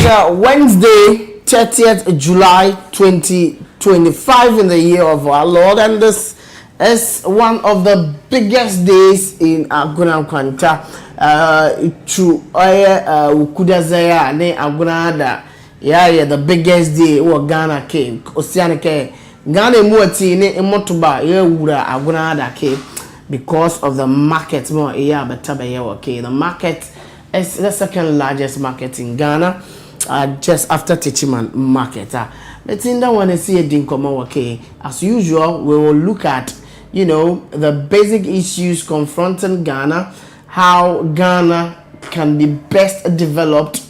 Wednesday, 30th July 2025 in the year of our Lord, and this is one of the biggest days in Aguna Kwanta. To Ukudazaya ne Agunada. Yeah, the biggest day where Ghana came. Oceanic Ghana muati ne motoba ye wura Agunada came because of the market more but okay. The market is the second largest market in Ghana, just after Techiman market. But in that one, see a dinkomo okay. As usual, we will look at the basic issues confronting Ghana, how Ghana can be best developed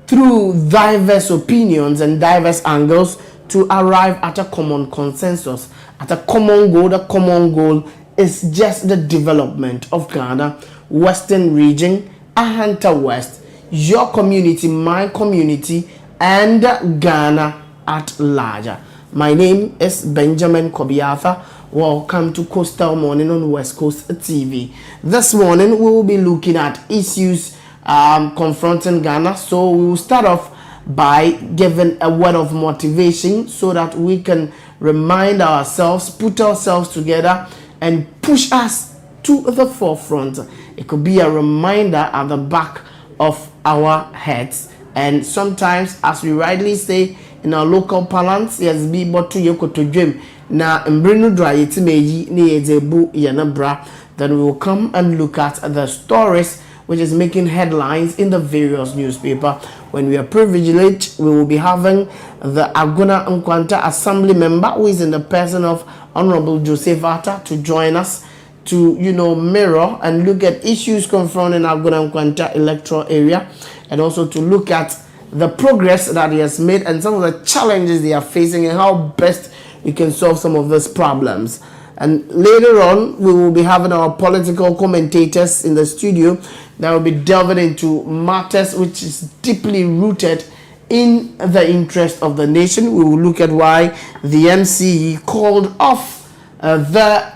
through diverse opinions and diverse angles to arrive at a common consensus, at a common goal. The common goal is just the development of Ghana, Western region, Ahanta West, your community, my community, and Ghana at large. My name is Benjamin Kobiatha. Welcome to Coastal Morning on West Coast TV. This morning we will be looking at issues confronting Ghana. So we will start off by giving a word of motivation so that we can remind ourselves, put ourselves together, and push us to the forefront. It could be a reminder at the back of our heads. And sometimes, as we rightly say in our local parlance, yes, be but to yoko to dream. Na mbrinu dry itimeji ni ezebu yanabra. Then we will come and look at the stories which is making headlines in the various newspaper. When we are privileged, we will be having the Aguna Nkwanta Assembly member, who is in the person of Honorable Joseph Atta, to join us to mirror and look at issues confronting Aguna Nkwanta electoral area, and also to look at the progress that he has made and some of the challenges they are facing and how best we can solve some of those problems. And later on, we will be having our political commentators in the studio that will be delving into matters which is deeply rooted in the interest of the nation. We will look at why the NCE called off the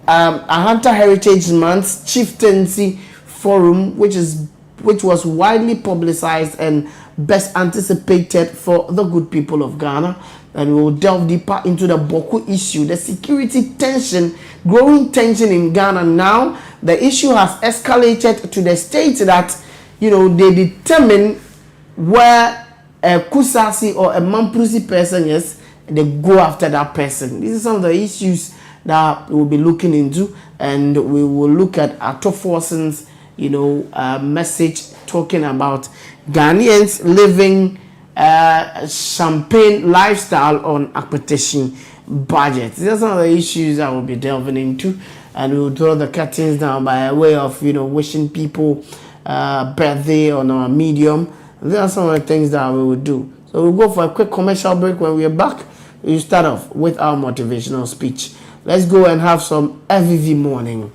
Ahanta Heritage Month's Chieftaincy Forum, which was widely publicized and best anticipated for the good people of Ghana. And we will delve deeper into the Boko issue, the security tension, growing tension in Ghana now. The issue has escalated to the state that, they determine where a Kusasi or a Mamprusi person is, they go after that person. These are some of the issues that we will be looking into, and we will look at Ato Forson's, message talking about Ghanaians living champagne lifestyle on acquisition budget. These are some of the issues I will be delving into, and we will draw the curtains down by way of wishing people birthday on our medium. These are some of the things that we will do. So we'll go for a quick commercial break. When we are back, we start off with our motivational speech. Let's go and have some FVV morning.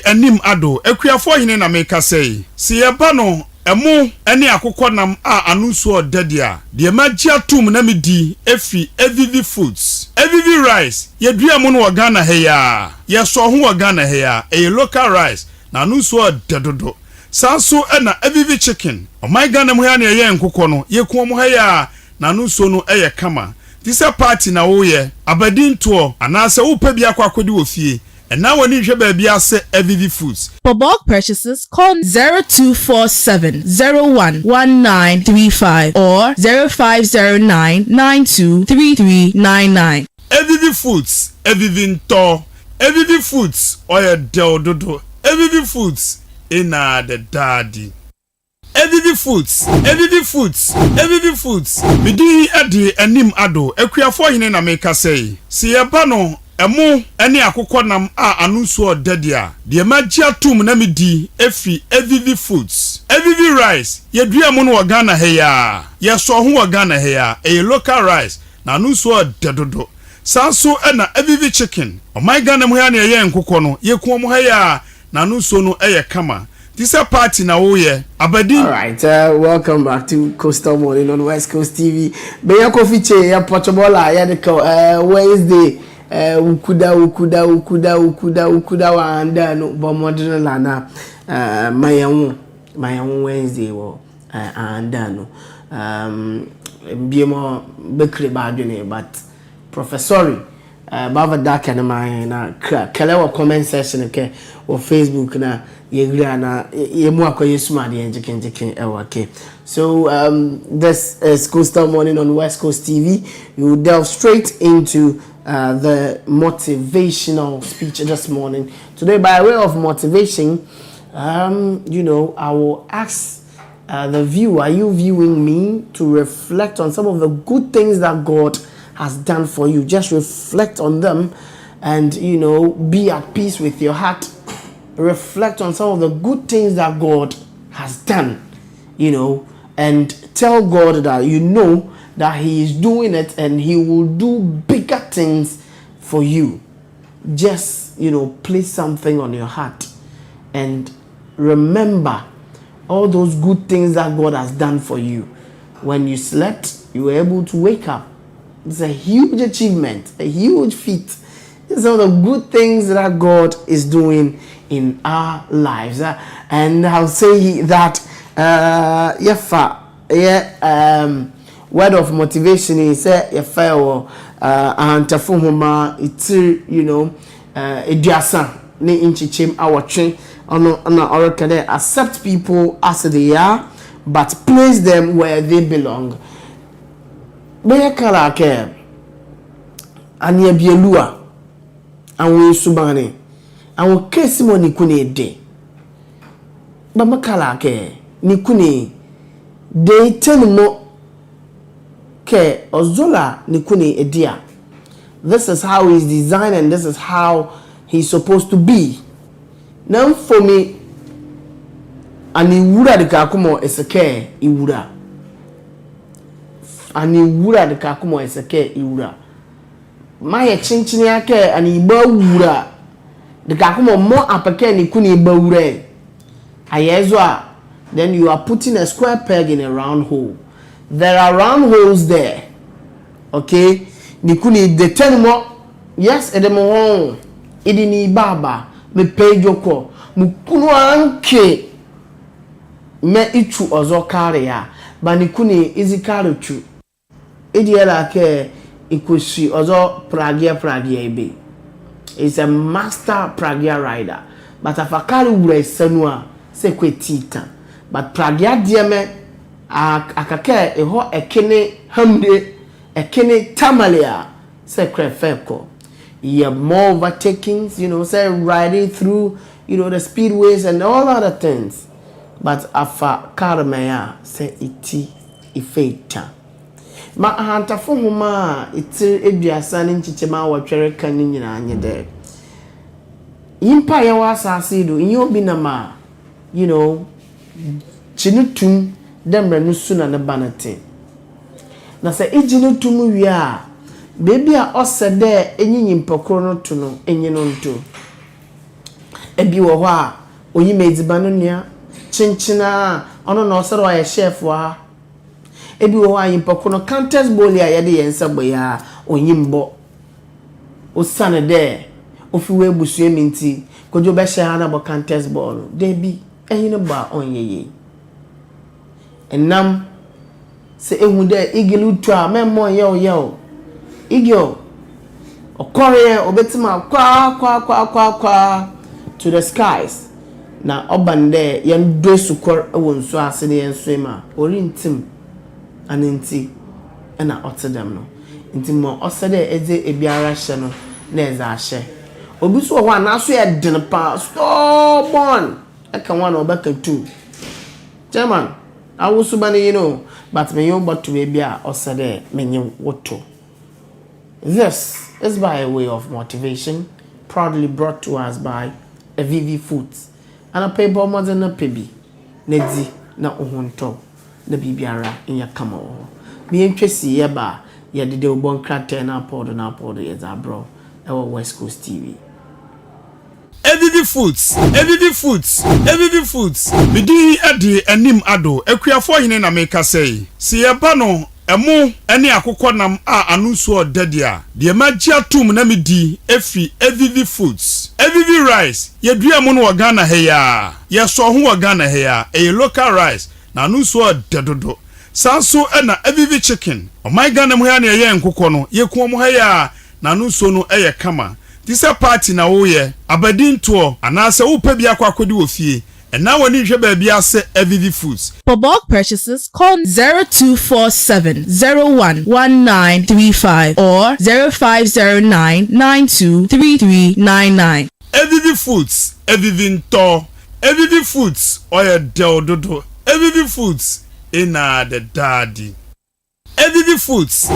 Enim ado ekuafo hine na meka sei si yeba no emu ene akokonam a anuso odadia de magia tum na medi efi evivi foods evivi rice yedua mu no Ghana heya yeso ho Ghana heya e local rice na anuso odadodo sanso na evivi chicken o my Ghana mu ya na ye nkokọ no yeku mu heya na anuso no kama. This a party na wo ye abadinto anase wo pa bi akwa akodi wo fie And now when you share baby ase Evivi Foods. For bulk purchases, call 0247 011935 or 0509 923399. Evivi Foods, Evivi Nto, Evivi Foods, oya deododo, Evivi Foods, ina the daddy. Evivi Foods, Evivi Foods, Evivi Foods. Midi adi enim ado, ekuafo hine na meka say. Si eba no, emu eni akukọ nam a anusu odedia. Die magia tum na midi efi Evivi Foods. Evivi rice, yedua mu no wa Ghana heya. Yeso ho wa Ghana heya, e local rice na anusu odedodo. Sanso na Evivi chicken. O my Ghana mu ya na ye nkukọ no, ye ku mu heya na anusu no eye kama. This is a party now, yeah. Abadi. All right, welcome back to Coastal Morning on West Coast TV. Beya coffee che ya pochobola ya de Wednesday. Ukuda wa anda no bomodin lana. Mayanwu Wednesday wo anda no. Biemo bekre badwene but professor bava dark and na kalewa comment section ke or Facebook na yegra na yemu akoye suma de enjeken ewake. So this is Coastal Morning on West Coast TV. We will delve straight into the motivational speech this morning. Today, by way of motivation, I will ask the viewer, are you viewing me, to reflect on some of the good things that God has done for you. Just reflect on them and, be at peace with your heart. Reflect on some of the good things that God has done, and tell God that that He is doing it and He will do bigger things for you. Just, place something on your heart and remember all those good things that God has done for you. When you slept, you were able to wake up. It's a huge achievement, a huge feat. It's all the good things that God is doing in our lives. And I'll say that word of motivation is eduasa ne inchichem awatwe ono orekade accept people as they are but place them where they belong. Be kala ke ania bielua anwe subane anwo kesimo ni kune de ba makala ke ni kune de tenmo ke ozola ni kune edia. This is how he's designed and this is how he's supposed to be. Now for me ani wura de kakumo eseke iwura ani wura de kakumo eseke iwura maye chinchini ake ani ba wura de kakumo mo apeke ni kuni ba wura ayezo a then you are putting a square peg in a round hole. There are round holes there, okay? Ni kuni de tenmo yes edemo hon edini baba me pejoko mukunu anke me itu ozo kare ya ba ni kuni izi kare tu ediela ke ikushi ozo pragia ebe. Is a master pragia rider but afakari wure senua se kwetita but pragia dieme akake eho ekene hamde ekene tamalia se krefeko. Yeah, more overtakings, say riding through, the speedways and all other things. But afa karmaya say iti ifeita. Ma hanta fo homa iti eduasa ne nchichema watwere kan nyina anye de. Yimpa ya wasase do inyo bi na ma, chinutum demre no suna ne banate. Na say ejinutum wi a baby a osede enyi mpokro no to no enyi no nto ebi wo ho a oyi medziba no nua chinchina ono no osere wa chef wa ebi wo ho a mpokro no contest bowl a yede yensa boya onyi mbo osane de ofiwe busu eminti kojo be share na bo contest bowl de bi enyi no ba onyeye enam se ehu de igilu to a memmo ye igyo Okoye obetima kwa to the skies. Na obande yen do sukor ewo nso ase ne yen so ma orintim anenti na otedem no. Nti mo osede eze ebiara hye no na eze ahye. Obi so ho anaso ye den pa stubborn. Eka one obeka two. Chairman, I was so but me you but to be a osede menye woto. This is by way of motivation, proudly brought to us by AVV Foods. And a paper more than a pebi. Nedzi na ohunto na bibiara in ya kamo. Be interested yeba ya de ubon krate na pod is our bro. Our West Coast TV. AVV Foods. Bidi adi enim ado ekuafo hine na meka sei. Si yeba no emu ene akokọ nam a anuso odadia. De magia tum na medi efi AVV Foods. AVV rice yedua mu no Ghana heya. Yeso ho Ghana heya. E local rice na anuso odadodo. Sanso na AVV chicken. O my Ghana mu heya na ye nkokọ no yeku mu heya na anuso no eye kama. This party na woye abadin to anase wo pa bia kwakodi wo fie and now when you hwe bia se AVV Foods. For bulk purchases, call 0247-011935 or 0509-923399. AVV Foods, AVV Foods, oya deododo. AVV Foods, ina the daddy. AVV Foods.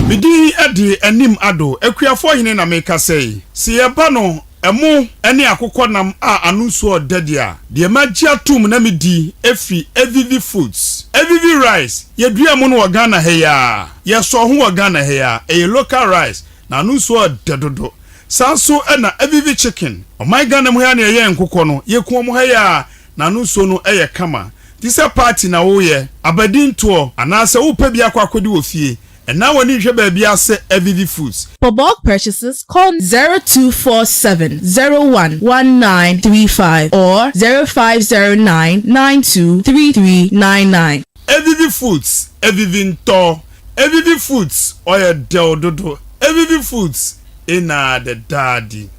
Bidi adi enim ado ekuafo hine na meka sei. Si yeba no emu ene akokọ nam a anuso odadia. De magia tum na medi efi AVV Foods. AVV rice yedua mu no Ghana heya. Yeso ho Ghana heya. E local rice na anuso odadodo. Sanso na AVV chicken. O my Ghana mu heya na ye nkokọ no yeku mu heya na anuso no eye kama. This party na woye abadin to anase wo pa bia kwakodi wo fie and now when you hwe bia se AVV Foods. For bulk purchases, call 0247-011935 or 0509-923399. AVV Foods, AVV Foods, oya deododo. AVV Foods, ina the daddy.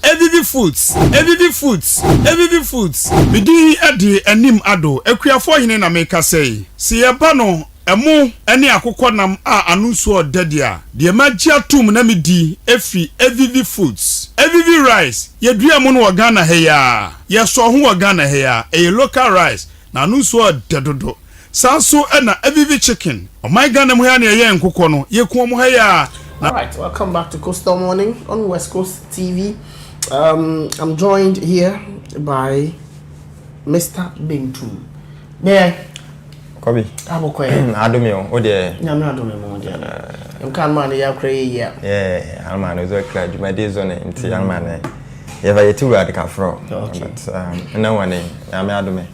AVV Foods. Bidi adi enim ado ekuafo hine na meka sei. Si yeba no emu ene akokọ nam a anuso odadia. De magia tum na medi efi AVV Foods. AVV rice yedua mu no Ghana heya. Yeso ho Ghana heya. E local rice na anuso odadodo. Sanso na AVV chicken. O my Ghana mu heya na ye nkokọ no yeku mu heya. All right, welcome back to Coastal Morning on West Coast TV. I'm joined here by Mr. Bintu. Yeah. Kobi. Abokoye. Adomio. O de. Nyame adome mo de. Em kan man ya kray ya. Yeah, alman o zo kra jumade zone nti alman. Ye va yetu ad ka fro. But na wane nyame adome.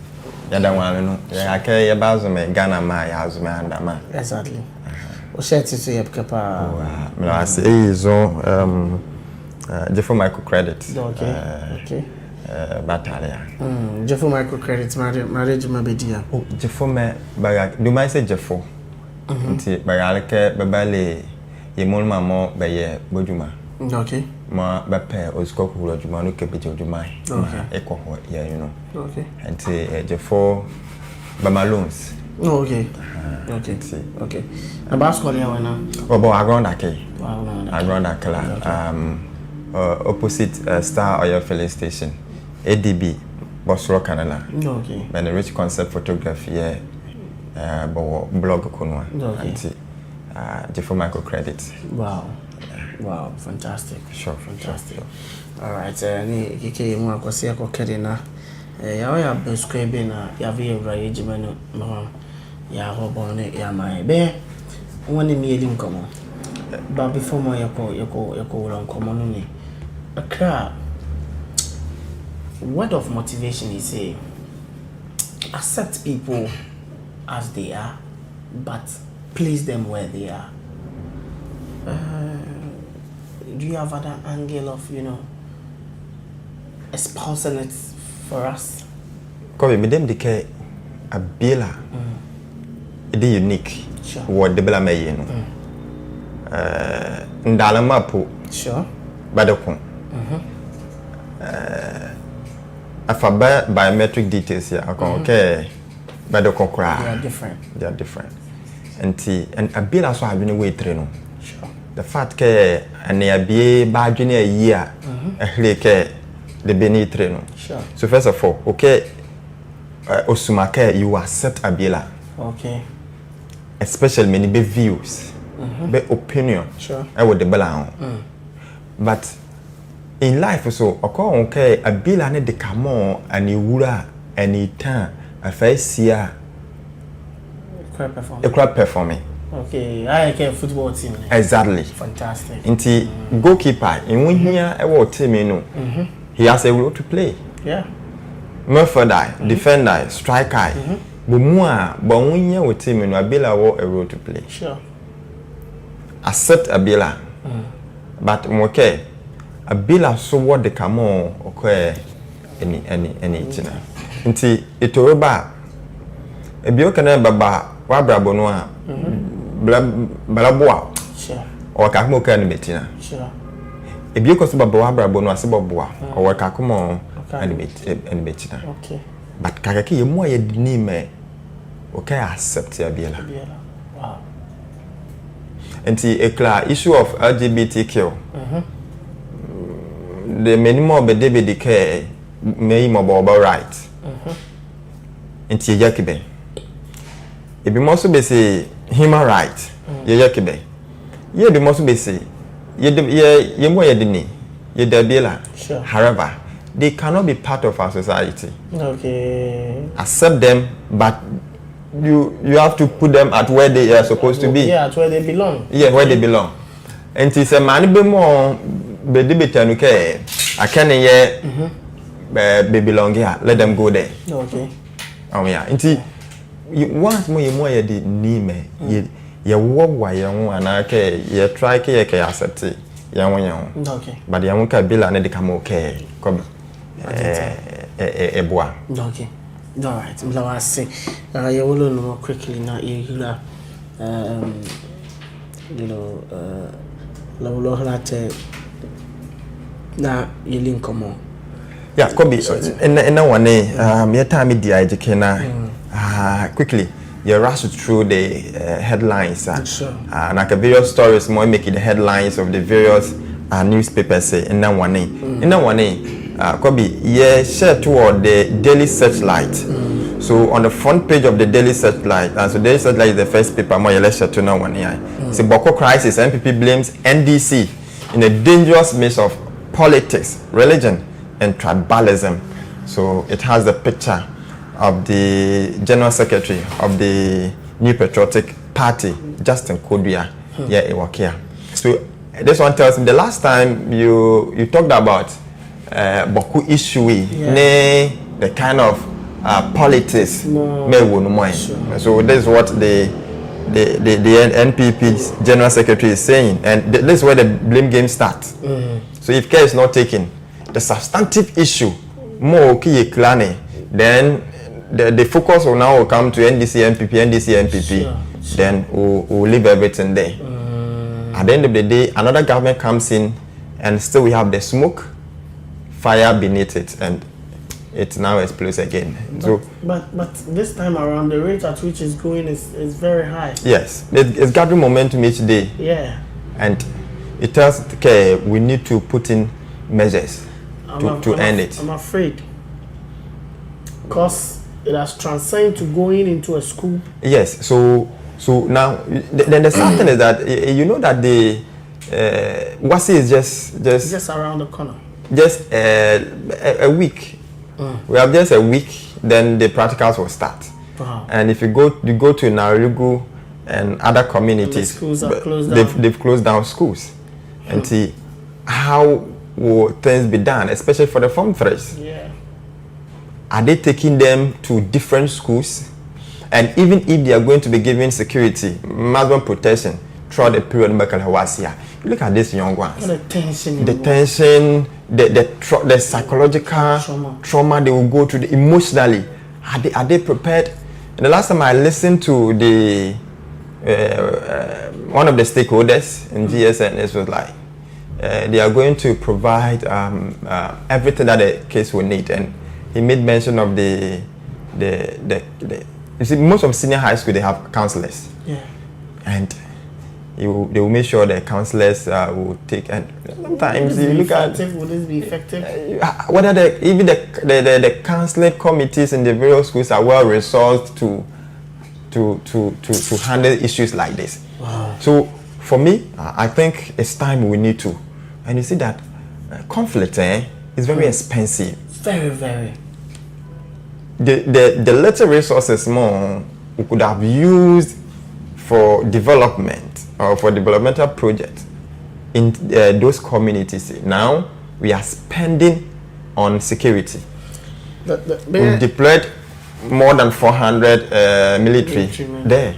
Ya dan wan no. Ya ka ye bazo me Ghana ma ya azume andama. Exactly. O shirt so ye papa. Me la say zo Jeffo microcredit. Okay. Batalia. Jeffo microcredit marriage mabedia. Oh, Jeffo me baga. Do my say Jeffo. Nti baga ke babale ye molma mo beye bojuma. Okay. Ma bape osko kulo juma no kebiti ojuma. Okay. Eko ho ya you know. Okay. Nti Jeffo bama loans. Oh, okay. Okay. About school here now. Oh, but around that key. Around that color. Opposite Star Oil filling station, ADB, Bosro Canada. Okay. And a rich concept photography, blog kunwa. Okay. Different microcredit. Wow, fantastic. Sure. All right. Ni kike mu akwase akokere na. Ya ya bescribe na ya vie right jimano no. Ya hobone ya mai be. Woni mi edi nkomo. But before my yako nkomo no ni. Akra, word of motivation is say accept people as they are, but place them where they are. Do you have other angle of espousing it for us? Kobe, me dem dike abila. It is unique. Sure. What the bela me ndalama po Sure. badeko afa biometric details here okay badeko kra they are different and abila so adwene we tre no Sure. the fact ke ane abie ba adwene ayi a ehre ke the beni tre no Sure. so first of all okay osumake you accept abila Okay. especially many be views be opinion Sure. I would the bala but in life so okay abila ne de kamo ani wura ani tan afaisia Crap performing. performing Okay, I can football team. exactly Fantastic. nti goalkeeper in one here our team no he has a role to play Yeah. midfielder defender striker but more but one year with team no abila a role to play Sure. accept abila but okay abila so what the kamo okay any china nti itoba ebio kana baba wa brabo no a balaboa Sure. o ka mo kan betina Sure. ebio ko so baba wa brabo no ase boboa o ka ko mo ani betina Okay. but kaka ke yemu aye dini me okay accept abila Yeah. Wow. nti a clear issue of LGBTQ the minimum be David decay may mobile right nti yakibe e be most be say human right yakibe ye be most be say ye mo ye dini ye dabiela Sure. however they cannot be part of our society. Okay. Accept them but you have to put them at where they are supposed to be. Yeah, at where they belong. Yeah, where they belong. And it's a man be more be debitanu ke akane ye be belong here. Let them go there. Okay. Oh yeah. Nti once more ye di ni me ye wo wa ye ho anake ye try ke ye ke accept ye ho ye ho. Okay. But ye ho ka bila na de ka mo ke come boa. Okay. All right. I'm going to say, you will know more quickly now. You know, level that now you link come on. Yeah, Kobe. And one me time media educator. Quickly, you rush through the headlines. Sure. And like various stories, more making the headlines of the various newspapers. Say, and then one Kobe, yeah, share toward the Daily Searchlight. So on the front page of the Daily Searchlight, and so Daily Searchlight is the first paper. More let's share to now one here. It's a Boko crisis. MPP blames NDC in a dangerous mix of politics, religion, and tribalism. So it has the picture of the General Secretary of the New Patriotic Party, Justin Kodua. Yeah, it was here. So this one tells me the last time you talked about Boku issue, the kind of politics. Sure. So this is what the NPP's General Secretary is saying, and this is where the blame game starts. So if care is not taken, the substantive issue more then the focus will now come to NDC MPP. Sure. Then we'll leave everything there. At the end of the day, another government comes in, and still we have the smoke, fire beneath it, and it now explodes again. But this time around, the rate at which it's going is very high. Yes, it's gathering momentum each day. Yeah. And it tells okay, we need to put in measures to end it. I'm afraid, because it has transcended to going into a school. Yes. So now then the sad thing is that you know that the WASI is just around the corner. Just a week. We have just a week, then the practicals will start. Wow. And if you go to Narugu and other communities, and the schools are closed down. They've closed down schools. And see how will things be done, especially for the Form 3s. Yeah. Are they taking them to different schools? And even if they are going to be given security, maximum protection throughout the period of Hawasia, look at these young ones. The tension. The psychological trauma they will go through, emotionally. Are they prepared? And the last time I listened to the one of the stakeholders in GSNS was like, they are going to provide everything that the case will need, and he made mention of the you see, most of senior high school they have counselors, and they will make sure the counselors will take, and sometimes you look at would this be effective? Whether even the counseling committees in the various schools are well resourced to handle issues like this. Wow. So for me, I think it's time we need to, and you see that conflict is very expensive. Very, very. The little resources more we could have used for development or for developmental projects in those communities. Now we are spending on security. We've deployed more than 400 military there,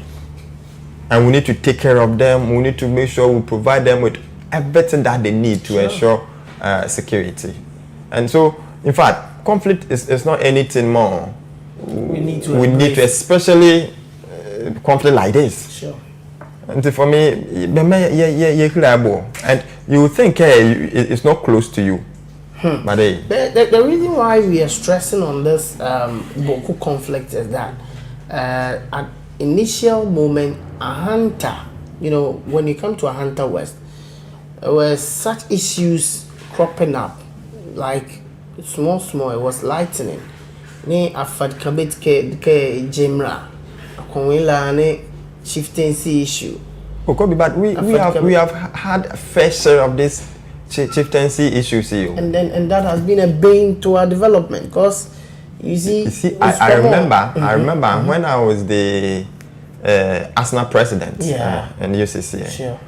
and we need to take care of them. We need to make sure we provide them with everything that they need to ensure security. And so, in fact, conflict is not anything more. We need to especially conflict like this. Sure. And for me, and you think it's not close to you. But the reason why we are stressing on this Boko conflict is that at initial moment, a hunter, when you come to a hunter West, there were such issues cropping up, like small, it was lightening. Ne afad kabet ke jemra, konwela ne chieftaincy issue. Okay, but we have had a fair share of this chieftaincy issues here. And that has been a bane to our development, because you see I remember when I was the Arsenal president in UCC. Sure.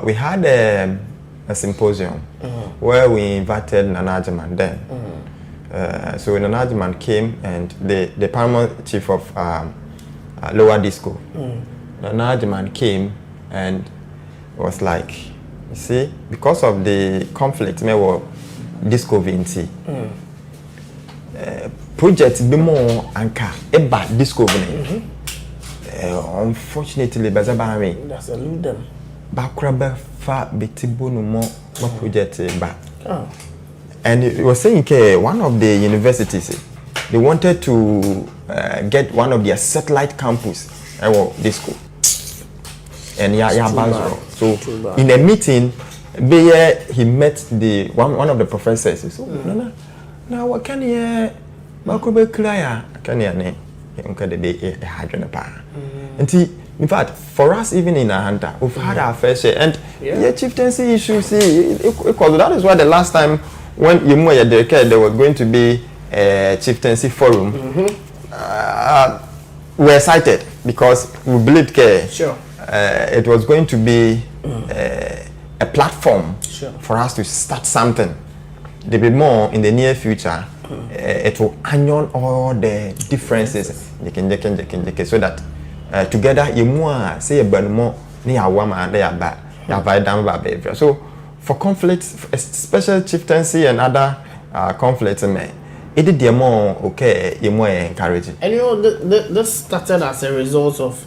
We had a symposium where we invited Nana Ajiman then. So Nana Ajiman came, and the paramount chief of Lower Disco, Nana Ajiman came and was like, you see, because of the conflict, Disco VNT, project be more anchor about Disco VNT. Unfortunately, that's a ludum. Bakraba fa betibo no more project back. And it was saying one of the universities, they wanted to get one of their satellite campus Disco. And so in a meeting, he met one of the professors. He said, "No, what can you? Makobe Klaya, can you? And in fact, for us, even in a hunter, we've had our fair share, and chieftaincy issues. That is why the last time when there was going to be a chieftaincy forum, we were excited because we believed it was going to be a platform for us to start something. There will be more in the near future. It will onion all the differences, so that together you more say a more near woman they are bad. So for conflicts, especially chieftaincy and other conflicts, it did more okay, you more encouraging. And this started as a result of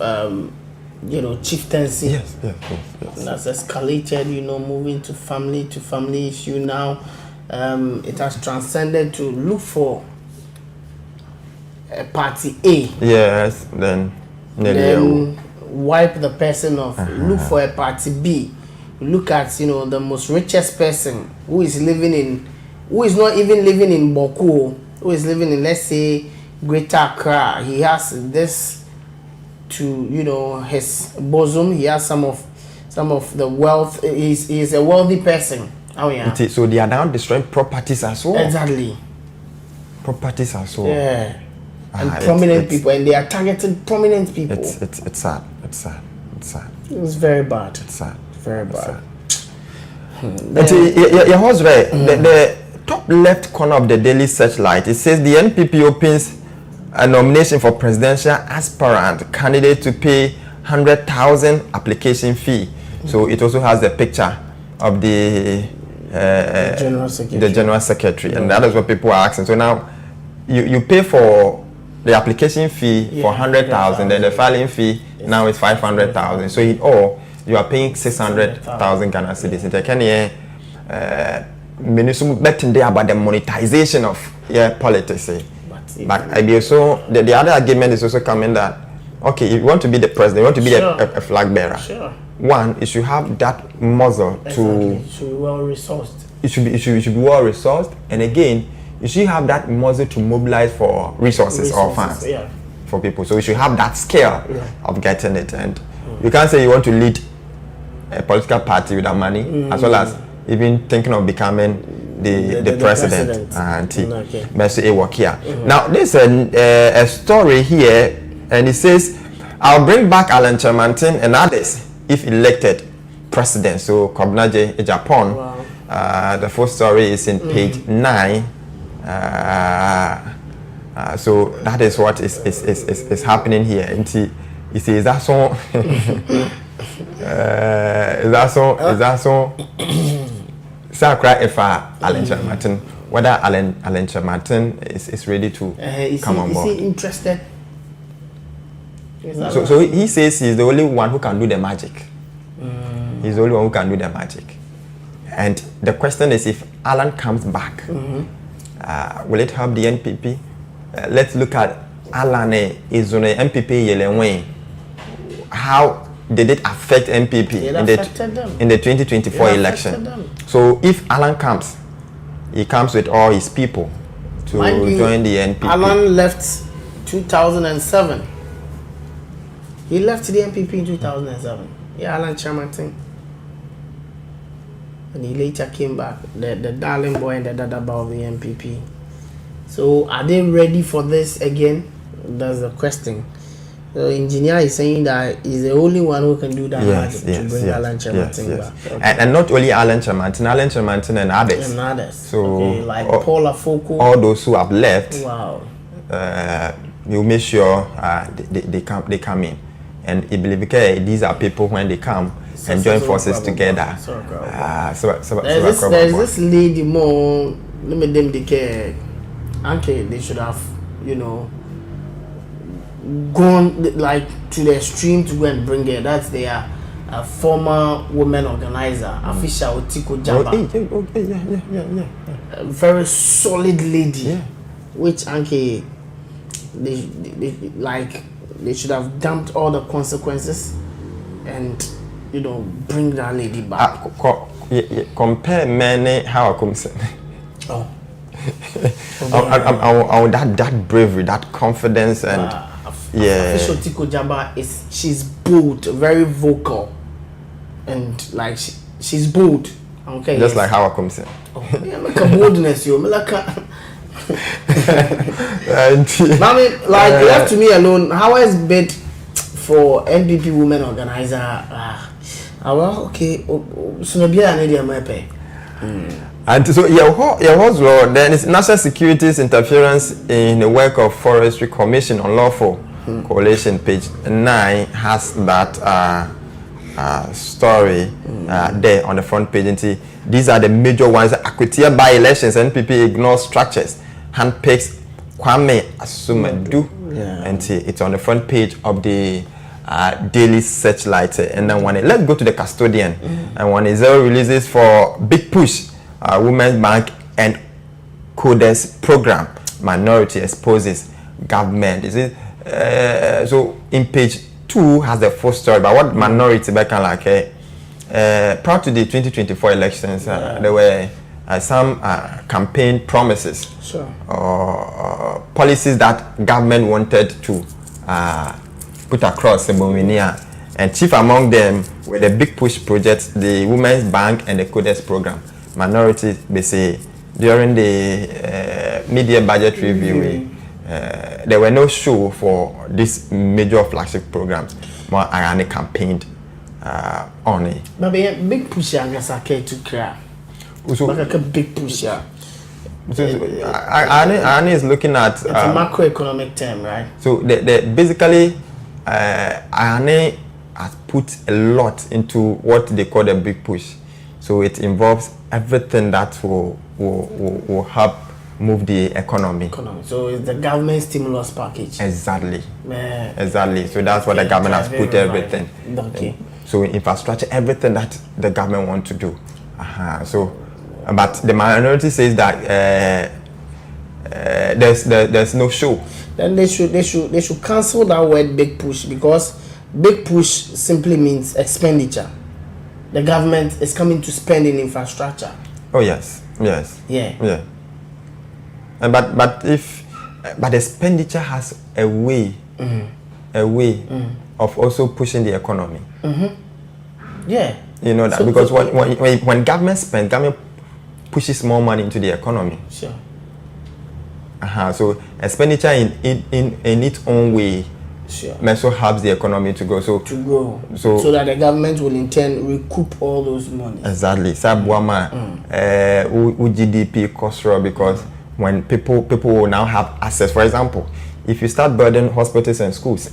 chieftaincy. Yes. And that's escalated, moving to family issue now. It has transcended to look for a party A. Yes, then wipe the person off. Look for a party B. Look at the most richest person who is not even living in Boku, who is living in, let's say, Greater Accra. He has this to his bosom. He has some of the wealth. He's a wealthy person. Oh yeah. So they are now destroying properties as well. Exactly. Properties as well. Yeah. And prominent people, and they are targeting prominent people. It's sad. It's very bad. It's sad. Very bad. Your host, right? The top left corner of the Daily Searchlight, it says the NPP opens a nomination for presidential aspirant candidate to pay 100,000 application fee. So it also has the picture of the general secretary, and that is what people are asking. So now you pay for the application fee for 100,000, then the filing fee now is 500,000. So in all, you are paying 600,000 Ghana cedis. It can hear municipal betting there about the monetization of politics. But I be so the other argument is also coming that okay, if you want to be the president, you want to be a flag bearer. Sure. One, you should have that muscle to. It should be well resourced. It should be well resourced, and again, you should have that muscle to mobilize for resources or funds for people. So you should have that skill of getting it, and you can't say you want to lead a political party without money, as well as even thinking of becoming the president. Work here. Now there's a story here, and it says, "I'll bring back Alan Chamantin and others if elected president." So Kobnaje, Japan. Wow. The full story is in page 9. So that is what is happening here. And he says, "Is that so? Is that so? Sakra if Alan Chamantin, whether Alan Chamantin is ready to come on board." Is he interested? So he says he's the only one who can do the magic. He's the only one who can do the magic. And the question is, if Alan comes back, will it help the NPP? Let's look at Alan is on the NPP Yelewe. How did it affect NPP in the 2024 election? So if Alan comes, he comes with all his people to join the NPP. Alan left 2007. He left the NPP in 2007. Yeah, Alan Chamantin. And he later came back, the darling boy and the dadaba of the NPP. So are they ready for this again? That's the question. The engineer is saying that he's the only one who can do that magic to bring Alan Chamantin back. Okay. And not only Alan Chamantin and others. And others. So like Paul Afoko. All those who have left. Wow. You make sure they come in. And I believe these are people when they come and join forces together. There's this lady more. Let me them decay. Okay, they should have, gone like to the extreme to go and bring her. That's their former women organizer, official Tiko Jamba. A very solid lady, which they should have dumped all the consequences and bring that lady back. Compare many how I come say. That bravery, that confidence, and official Tiko Jamba she's bold, very vocal, and she's bold. Okay. Just like how I come say. Like a boldness, you like left to me alone. How is bid for NPP women organizer? Well, okay. So maybe I need my pay. And so then it's National Security's interference in the work of Forestry Commission Unlawful Coalition. Page 9 has that story there on the front page. And these are the major ones. Akwetia by elections, NPP ignores structures, handpicks Kwame Asumadu, and it's on the front page of the Daily Searchlight. And then let's go to the custodian. And when Israel releases for big push, Women's Bank and Codes program, minority exposes government. Is it so? In page 2 has the full story about what minority back like. Prior to the 2024 elections, there were some campaign promises or policies that government wanted to put across the Bominia, and chief among them were the big push projects, the Women's Bank and the Codes program. Minorities, they say, during the media budget review, there were no show for this major flagship programs. More Irani campaigned on it. But big push, I guess I care to cry. Like a big push, Irani is looking at it's a macroeconomic term, right? So basically, Irani has put a lot into what they call the big push. So it involves everything that will help move the economy. So it's the government stimulus package. Exactly. Exactly. So that's what the government has put everything. Okay. So infrastructure, everything that the government want to do. So, but the minority says that there's no show. Then they should cancel that word big push, because big push simply means expenditure. The government is coming to spend in infrastructure. Oh yes. Yeah. But expenditure has a way of also pushing the economy. Yeah. You know that, so, because when government spends, government pushes more money into the economy. Sure. So expenditure in its own way, sure, also helps the economy to grow. So that the government will in turn recoup all those money. Exactly. GDP cost because when people will now have access. For example, if you start building hospitals and schools,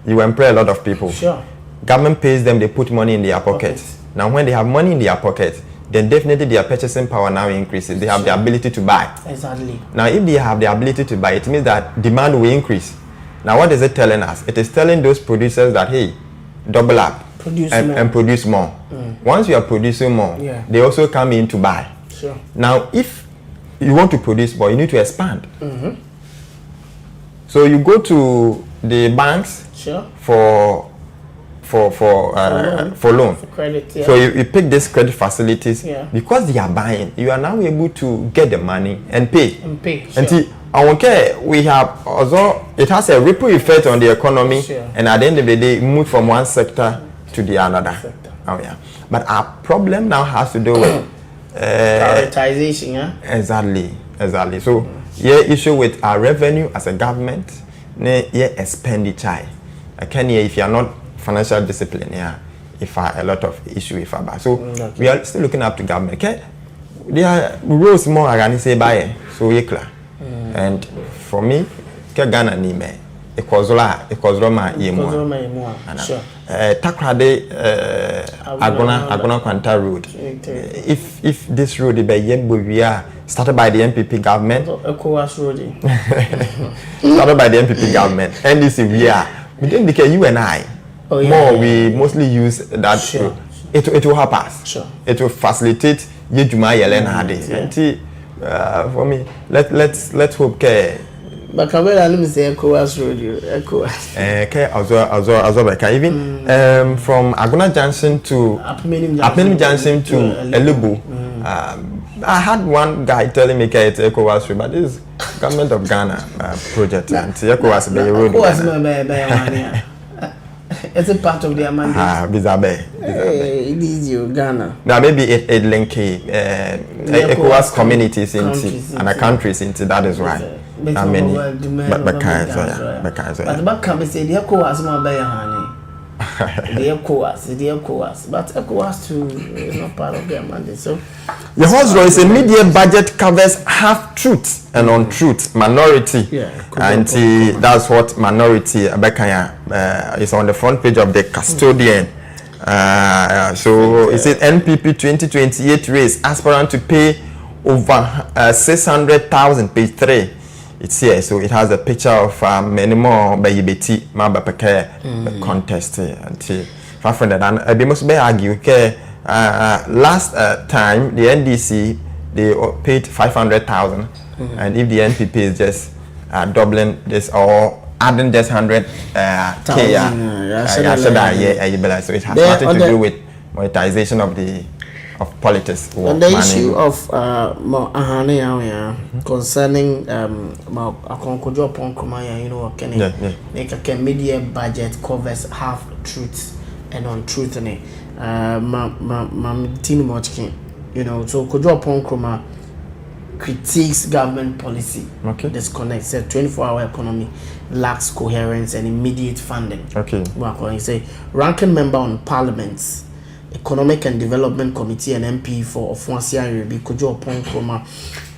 you employ a lot of people. Sure. Government pays them, they put money in their pockets. Now when they have money in their pocket, then definitely their purchasing power now increases. They have the ability to buy. Exactly. Now if they have the ability to buy, it means that demand will increase. Now what is it telling us? It is telling those producers that, hey, double up and produce more. Once you are producing more, they also come in to buy. Sure. Now if you want to produce more, you need to expand. So you go to the banks for loan. For credit, So you pick these credit facilities because they are buying. You are now able to get the money and pay. And see, we have also, it has a ripple effect on the economy, and at the end of the day, move from one sector to the another. But our problem now has to do with prioritization. Exactly. So issue with our revenue as a government, expenditure. If you are not financial discipline, if a lot of issue if about. So we are still looking up to government. Okay, there are rules more organized by so clear. And for me, Ghana ni me ekozoma yemu. Sure. Takrade Agona Kwanta Road. If this road be yebowia started by the MPP government. ECOWAS road. Started by the MPP government. NDC we are. We didn't indicate you and I. We mostly use that. Sure. It will help us. Sure. It will facilitate Yejuma Yelen Hade. For me, let's hope ke. But can we say ECOWAS road? ECOWAS. Even from Agona Junction to Apmenim Junction to Elubu. I had one guy telling me it's ECOWAS road, but this is government of Ghana project. And ECOWAS be road. It's a part of their mandate. Bizabe. It is you, Ghana. Now maybe it link ECOWAS communities into and countries into that is right. But can be said the ECOWAS ma be honey. The ECOWAS. But ECOWAS too is not part of their mandate. So the horse is a media budget covers half truth and untruth minority. And that's what minority is on the front page of the custodian. So it says NPP 2028 race aspirant to pay over 600,000, page 3. It's here, so it has a picture of many more Bayibeti Mabapeke contest and they must be argue last time the NDC they paid 500,000 and if the NPP is just doubling this or adding just 100 K, so it has nothing to do with monetization of politics or on the issue of concerning Akonkojo Ponkromaya, you know, can media budget covers half truth and untruth in it. You know, so Kojo Ponkroma critiques government policy. Disconnect, said 24-hour economy lacks coherence and immediate funding. He say ranking member on Parliament's Economic and Development Committee and MP for Ofuasia Rebi Kojo Ponkroma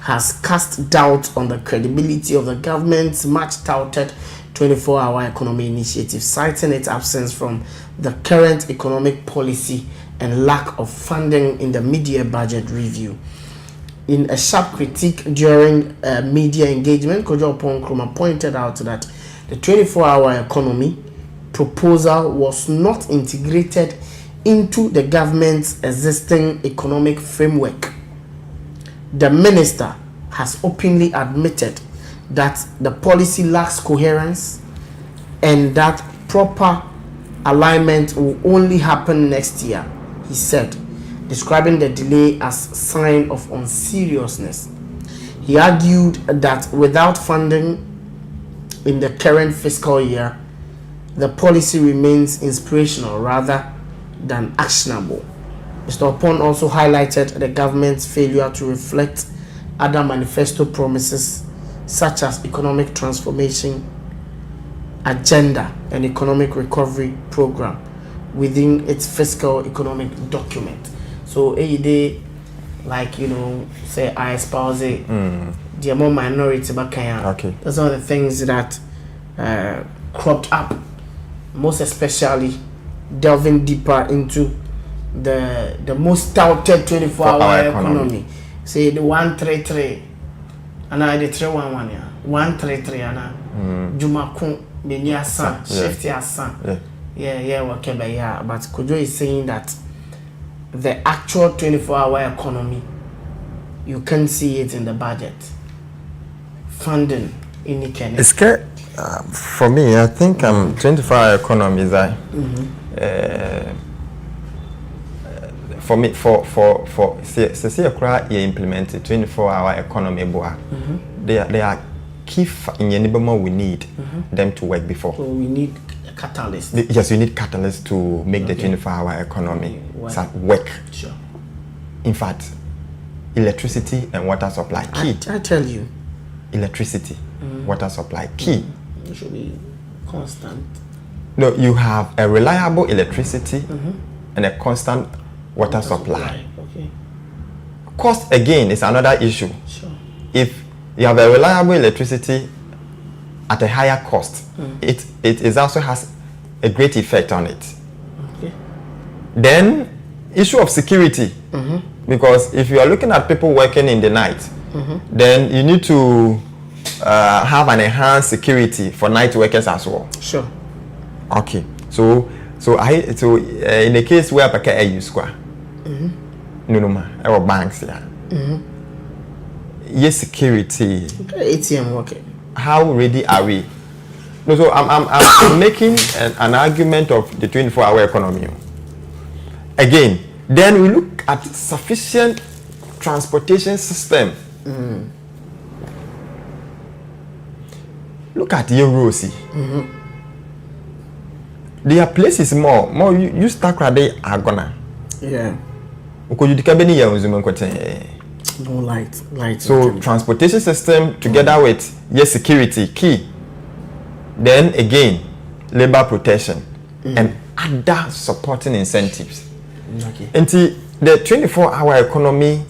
has cast doubt on the credibility of the government's much touted 24-hour economy initiative, citing its absence from the current economic policy and lack of funding in the media budget review. In a sharp critique during media engagement, Kojo Ponkroma pointed out that the 24-hour economy proposal was not integrated into the government's existing economic framework. The minister has openly admitted that the policy lacks coherence and that proper alignment will only happen next year, he said, describing the delay as sign of unseriousness. He argued that without funding in the current fiscal year, the policy remains inspirational rather than actionable. Mr. Opon also highlighted the government's failure to reflect other manifesto promises such as economic transformation agenda and economic recovery program within its fiscal economic document. So day, like, you know, say I espouse it, the more minority bakaya. Okay. Those are the things that cropped up, most especially delving deeper into the most touted 24-hour economy. Say the 133 and I the 311 yeah. 133 and Jumakun Benya San, Shifty San. Yeah, whatever, yeah. But Kojo is saying that the actual 24-hour economy, you can see it in the budget. Funding in the Kenya. It's for me, I think 24-hour economy is for me, for see you implemented 24-hour economy boa. They are key in any we need them to work before. So we need a catalyst. Yes, you need catalyst to make the 24-hour economy work. Sure. In fact, electricity and water supply key. I tell you. Electricity, water supply key. It should be constant. No, you have a reliable electricity and a constant water supply. Okay. Cost again is another issue. Sure. If you have a reliable electricity at a higher cost, it also has a great effect on it. Okay. Then issue of security, because if you are looking at people working in the night, then you need to have an enhanced security for night workers as well. Sure. Okay. So in the case where I use square, our banks yes, security. ATM working. How ready are we? No, so I'm making an argument of the 24-hour economy. Again, then we look at sufficient transportation system. Look at Eurosi. There are places more you start crowded are gonna. Yeah. Because you dikabeni ya unzume no light. So transportation system together with security key. Then again, labor protection and other supporting incentives. Okay. And the 24-hour economy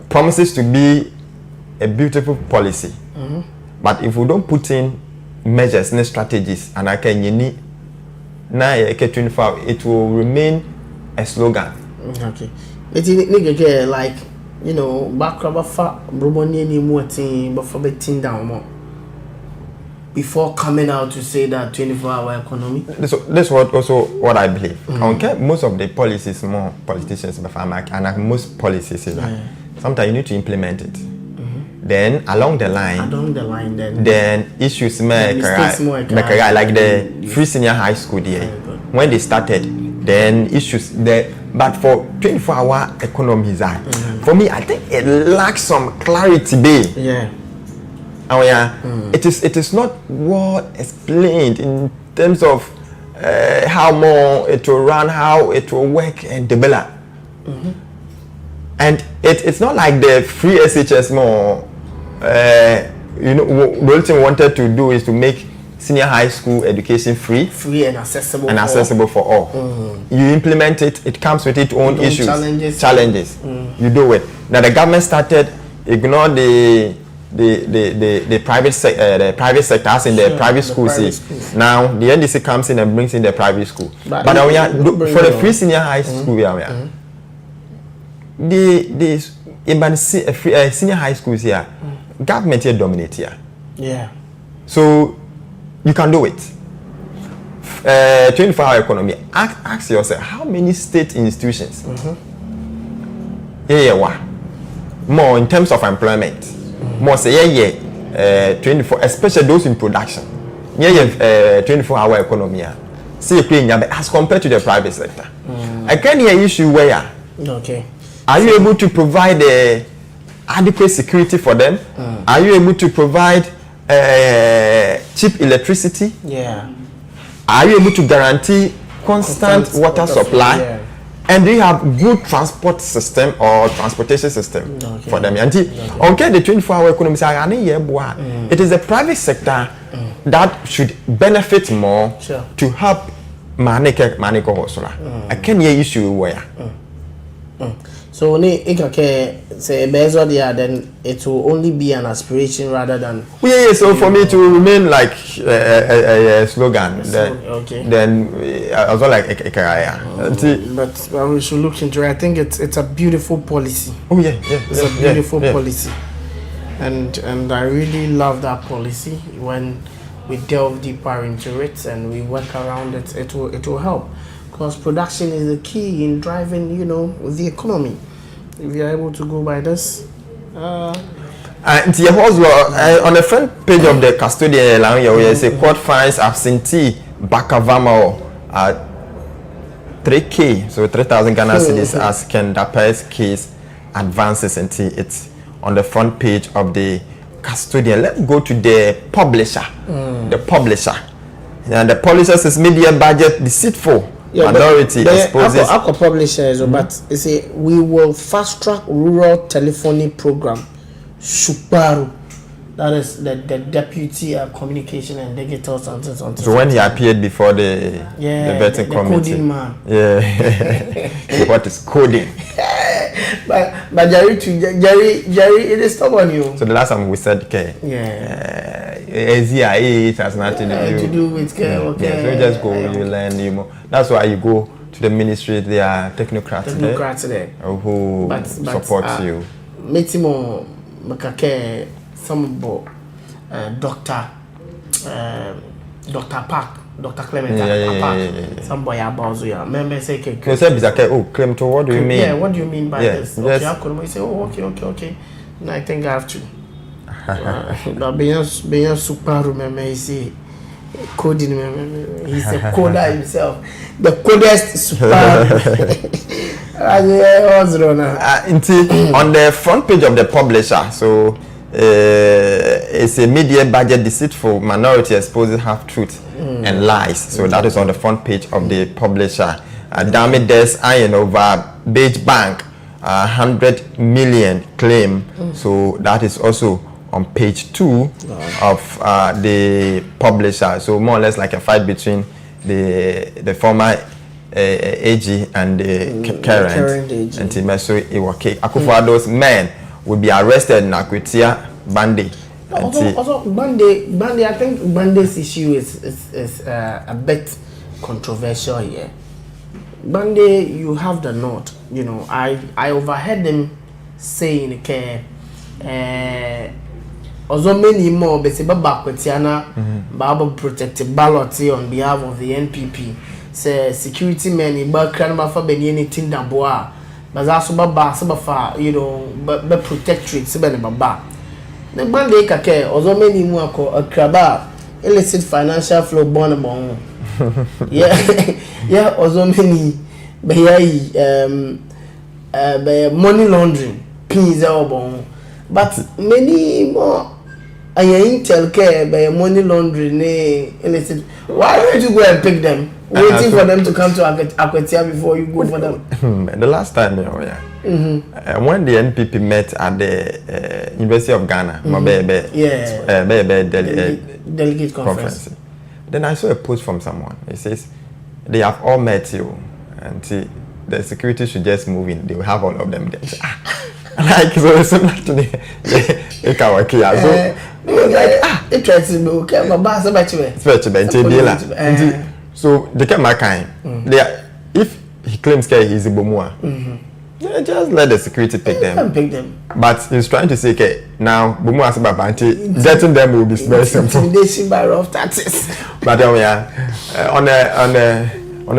promises to be a beautiful policy. But if we don't put in measures and strategies and I can it will remain a slogan. Okay. It's like, you know, back rubber fat bromoni more thing but for betting down more before coming out to say that 24-hour economy. That's what I believe. Okay, most of the policies, more politicians, and most policies is that sometimes you need to implement it. Then along the line, then issues like the free senior high school there. When they started, then issues there. But for 24-hour economies, for me, I think it lacks some clarity. Yeah. Oh yeah, it is not well explained in terms of how more it will run, how it will work and develop. And it's not like the free SHS more. The only thing we wanted to do is to make senior high school education free and accessible for all. You implement it, it comes with its own issues, challenges. You do it. Now the government started ignore the private sector as in the private schools. Now the NDC comes in and brings in the private school. But for the free senior high school, the senior high schools here, government here dominate here. Yeah. So you can do it. 24-hour economy, ask yourself how many state institutions. More in terms of employment. More say 24, especially those in production. 24-hour economy. See as compared to the private sector. I can hear issue where are you able to provide adequate security for them? Are you able to provide cheap electricity? Are you able to guarantee constant water supply? And do you have good transport system or transportation system for them? And the 24-hour economy, it is the private sector that should benefit more to help manage hustle. I can hear issue where. So when say then it will only be an aspiration rather than. So for me to remain like a slogan, then as well like a career. But we should look into it. I think it's a beautiful policy. It's a beautiful policy, and I really love that policy. When we delve deeper into it and we work around it, it will help. Because production is the key in driving, the economy. If you are able to go by this. On the front page of the custodian, you say court fines absentee Bakavamo at 3K, so 3,000 Ghana cedis as Ken Dape's case advances until it's on the front page of the custodian. Let's go to the publisher. The publisher. And the publisher says media budget deceitful. Minority exposes. Our publishers, but you see, we will fast track rural telephony program. Shuparu, that is the deputy communication and digital something. So when he appeared before the vetting committee, coding man. What is coding? but Jerry, it is stubborn you. So the last time we said, it has nothing to do with care. So you just go, you learn, That's why you go to the ministry. They are technocrats there who support you. Metimo Makake, some Dr. Park. Dr. Clement, some boy about you. Remember, say, Clement, what do you mean? Yeah, what do you mean by this? Okay, I say, okay. And I think I have to. But being super, remember, he say, coding, he's a coder himself. The codest super. On the front page of the publisher, so it's a media budget deceitful, minority exposes half-truth and lies. So that is on the front page of the publisher. Damage deaths iron over Beige Bank, 100 million claim. So that is also on page 2 of the publisher. So more or less like a fight between the former AG and the current AG. And Timeso Iwake. Akufo-Addo's men will be arrested in Akwetia Bande. Also, Bande, I think Bande's issue is a bit controversial here. Bande, you have the note. I overheard them saying, although many more, but Bakwetiana, Bible protected ballot on behalf of the NPP. Say security men in background for anything that boa, but also Baba, but protectorate, Sibani Baba. The Bande Kake, although many more a craba, illicit financial flow born among. Although many by money laundering, pins are but many more. I intel care by money laundering, illicit. Why don't you go and pick them? Waiting for them to come to Akwetia before you go for them. The last time, when the NPP met at the University of Ghana, delegate conference. Then I saw a post from someone. It says they have all met you, and the security should just move in. They will have all of them there. Like so similar to the Ikawakia. So interesting. Okay, my boss about you. So they kept my kind. If he claims he's a bomua, Yeah, just let the security pick them. Pick them. But he's trying to say, okay, now Bumu Asababanti, getting them will be very simple. Intimidation by rough taxes. But on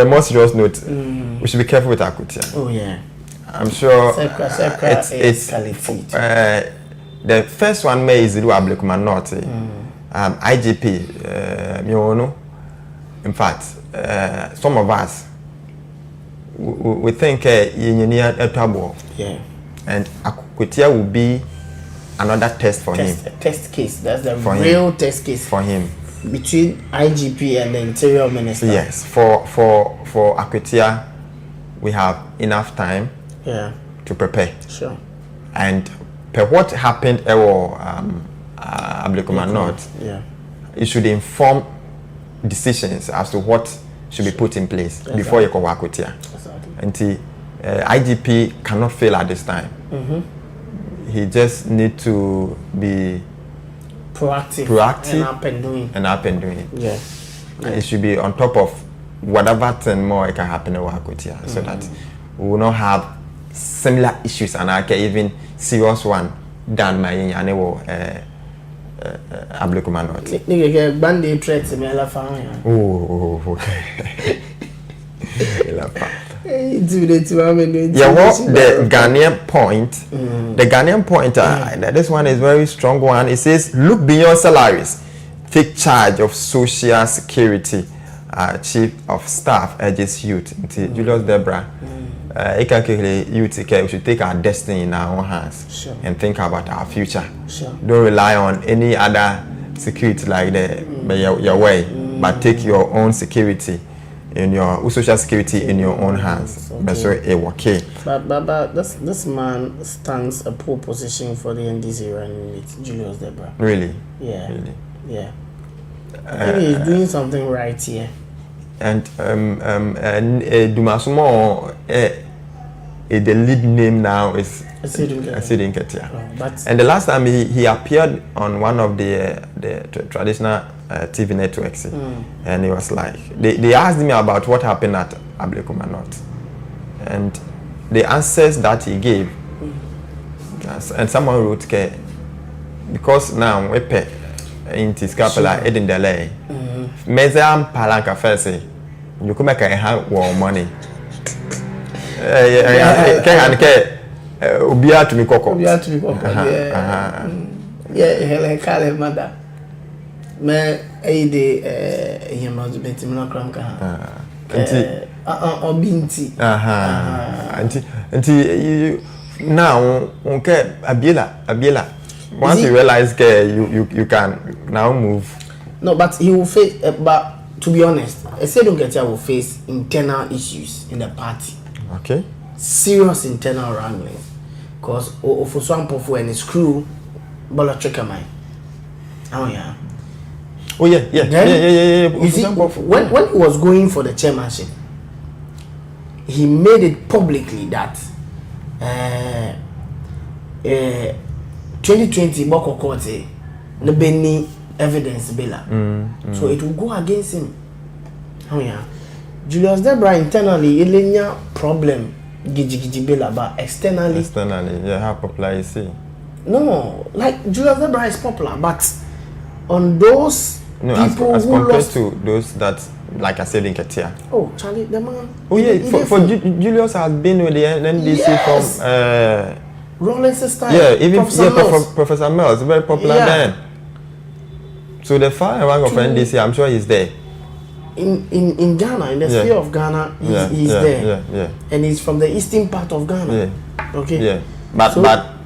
a more serious note, we should be careful with Akutia. Oh yeah. I'm sure it's the first one may is Ilu Ablekuma Norte. IGP, in fact, some of us we think a trouble. Yeah. And Akutia will be another test for him. Test case. That's the real test case for him. Between IGP and the Interior Minister. Yes. For Akutia, we have enough time. Yeah. To prepare. Sure. And what happened Ablekuma North, yeah, it should inform decisions as to what should be put in place before you go Akutia. Exactly. And IGP cannot fail at this time. He just need to be proactive and up and doing. Yeah. It should be on top of whatever thing more can happen in Akutia, so that we will not have similar issues and even serious one than my Ablekuma North. Nigga band threats me la fa. Oh, okay. Yeah, what the Ghanaian point? The Ghanaian point, this one is very strong one. It says, look beyond salaries, take charge of social security. Chief of Staff urges youth. Julius Debra, youth, we should take our destiny in our own hands and think about our future. Don't rely on any other security like your way, but take your own security in your social security in your own hands. Okay. But this man stands a poor position for the NDC running with Julius Debra. Really? Yeah. Really? Yeah. I think he's doing something right here. And Dumasumo, the lead name now is Asidin Ketia. And the last time he appeared on one of the traditional TV networks, and he was like, they asked me about what happened at Ablekuma North, and the answers that he gave, and someone wrote, because now we pay in Tiscapela, Edin Delay. Mezam Palanka Fesi, you come back and have warm money. Ubia to me coco. Yeah, Helen Kale, mother. Me, he must be Timona Cramka. Or Binti. Auntie, now, okay, Abila. Once you realize you can now move. No, but he will face. But to be honest, Esedun Ketia will face internal issues in the party. Okay. Serious internal wrangling, because for some people and his crew, Bola Trekamai. Oh yeah. Oh yeah. You see, when he was going for the chairmanship, he made it publicly that 2020 Boko Kote no Benny evidence Bella. So it will go against him. Oh yeah. Julius Debra internally Ilenya problem Gigi Bella, but externally, yeah, how popular is he? No, like Julius Debra is popular, but on those people as who compared lost to those that, like I said in Ketia. Oh, Charlie, the man. Oh yeah, for Julius has been with the NDC from Rollins' time. Yeah, even Professor Mills, very popular then. So the far rank of NDC, I'm sure he's there. In Ghana, in the sphere of Ghana, he's there. Yeah. And he's from the eastern part of Ghana. Yeah. Okay. Yeah. But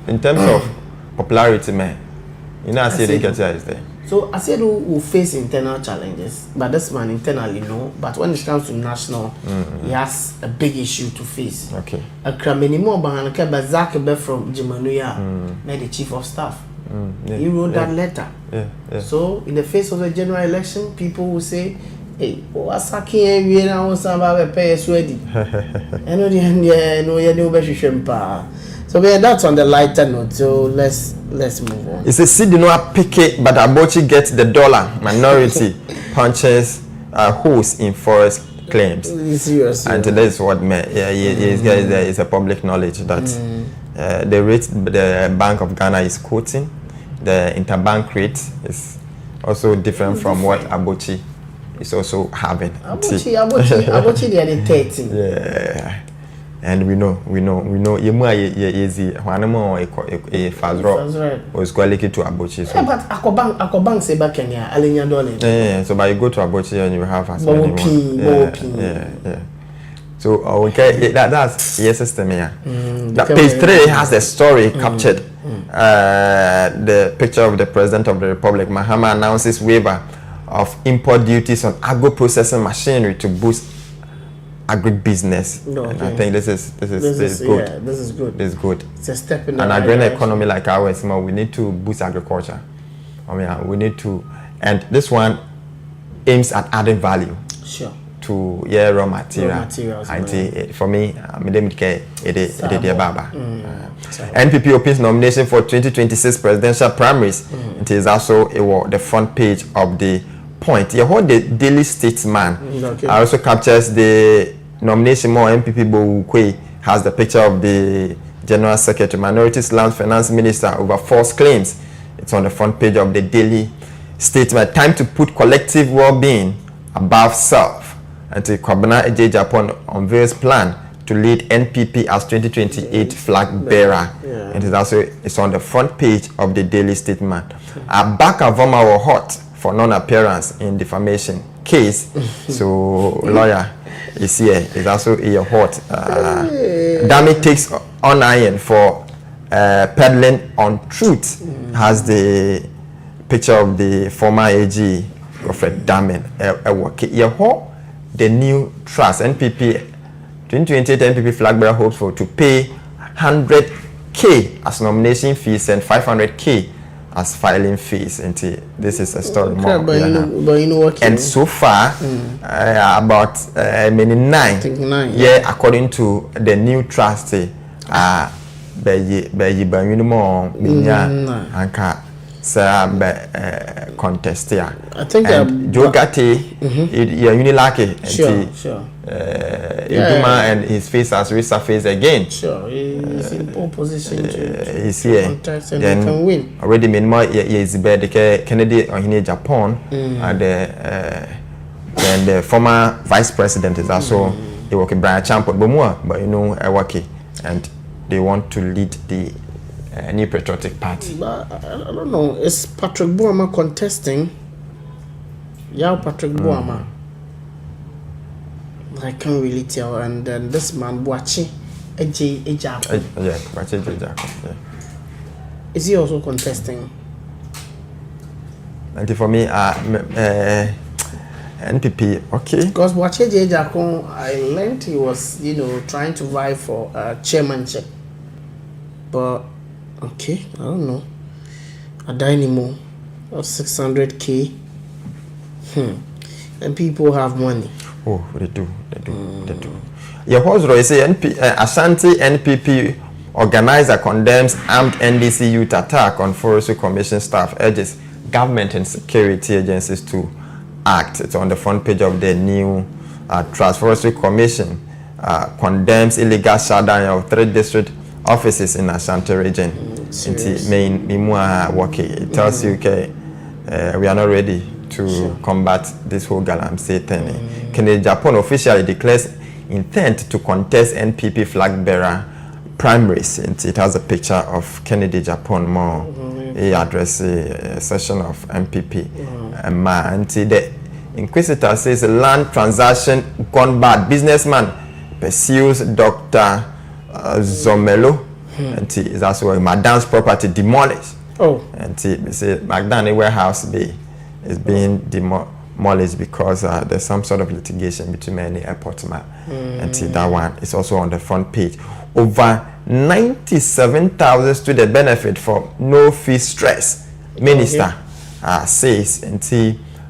in terms of popularity, man, you know, Asidin Ketia is there. So Asedu will face internal challenges, but this man internally no. But when it comes to national, he has a big issue to face. Okay. A Kramenimo Bahanaka Bazakebe from Jimanuya, made the chief of staff. He wrote that letter. So in the face of the general election, people will say, "Hey, what's happening? We now want pay us ready." So that's on the lighter note. So let's move on. It's a Sidinoa picket, but Abochi gets the dollar. Minority punches holes in forest claims. Serious. And this is what it's a public knowledge that the rate the Bank of Ghana is quoting, the interbank rate is also different from what Abochi is also having. Abochi they are 13. Yeah. And we know easy wanemo a fazro was quality to Abochi. So but Akobank say back Kenya Alenya Dolly. Yeah, so but you go to Abochi and you have as many yeah. So okay, that's the system here. That page 3 has the story captured. The picture of the President of the Republic, Mahama, announces waiver of import duties on agro-processing machinery to boost agribusiness. And I think this is good. Yeah, this is good. This is good. It's a step in the an right agrarian direction. economy like ours, we need to boost agriculture. We need to, and this one aims at adding value. Sure. To raw materials. For me, NPP opens nomination for 2026 presidential primaries. It is also the front page of the Point. The Daily Statesman also captures the nomination. More NPP Bowukwe has the picture of the General Secretary, Minorities, Land, Finance Minister over false claims. It's on the front page of the Daily Statesman. Time to put collective well-being above self. And the Kwabena Eje Japan unveils plan to lead NPP as 2028 flag bearer. Yeah. It is also on the front page of the Daily Statement. Abaka Voma were hot for non-appearance in defamation case. So lawyer is here. Is also here hot. Dami takes on iron for peddling on truth. Has the picture of the former AG Godfred Damen. The new trust NPP 2028 NPP flag bearer hopeful to pay 100k as nomination fees and 500k as filing fees. And this is a story more. And so far, about many nine. Yeah, according to the new trust, contest here. I think Joe Gatti, Unilake, sure. Iduma and his face has resurfaced again. Sure, he's in pole position to he's here. Contest and then he can win. Already meanwhile, is the Kennedy in Japan, and the former vice president is also a working Brian Champion, but a working, and they want to lead the New Patriotic Party. But I don't know. Is Patrick Boama contesting? Yeah, Patrick Boama. I can't really tell. And then this man, Boachi Ejako. Yeah, Boachi Ejako. Yeah. Is he also contesting? And for me, NPP, okay. Because Boachi Ejako, I learned he was, trying to vie for chairmanship. But okay, I don't know. A dynamo of 600k. And people have money. Oh, they do. Your host Roy say Ashanti NPP organizer condemns armed NDC youth attack on Forestry Commission staff, urges government and security agencies to act. It's on the front page of the new Trust. Forestry Commission condemns illegal shutdown of 3 district offices in Ashanti region. It tells you we are not ready to combat this whole galamsey thing. Kennedy Japan officially declares intent to contest NPP flag bearer primaries. It has a picture of Kennedy Japan more. He addressed a session of MPP. And the inquisitor says land transaction gone bad. Businessman pursues Dr. Zomelo. And is also Madame's property demolished. And say Magdane warehouse is being demolished because there's some sort of litigation between many airports. And that one is also on the front page. Over 97,000 students benefit from no fee stress. Minister says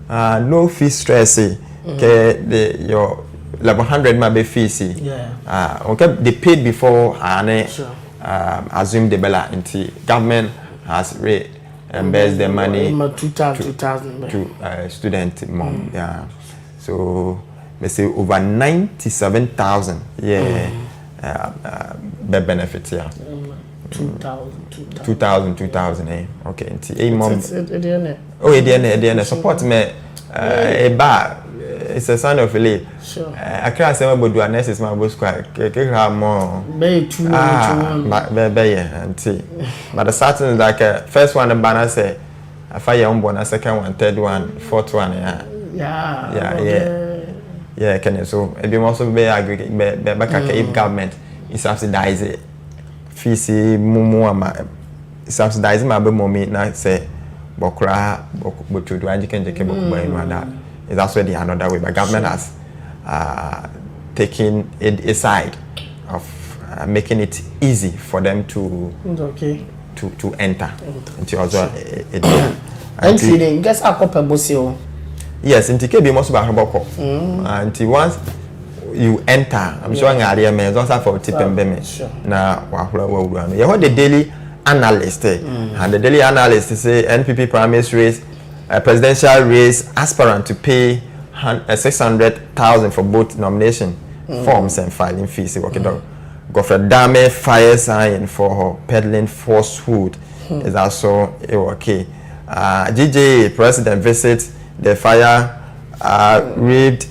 no fee stress. Your level 100 might be fees. Okay, they paid before assume the bella into government has reimbursed the money to student mom. So me say over 97,000 benefits 2,000 okay okay support me it's a sign of relief. Sure. I can't say about do nurses my boss quite more. Be too but the certain like first one the banner say I fire on one, second one, third one, fourth one, yeah, can so it be also be aggregate if government is subsidize it. Fees mumu subsidize my mommy na say bokra botu do can take that is also the another way, but government has taken it aside of making it easy for them to enter into also and guess a couple bosio. Yes, in TK most about Hoboko. And once you enter, I'm sure area may also for tip and beme. Now, you heard the daily analyst, and the daily analyst say NPP primary race, presidential race aspirant to pay 600,000 for both nomination forms and filing fees. Godfrey Dame fire sign for her peddling falsehood is also okay. GJ president visits the fire read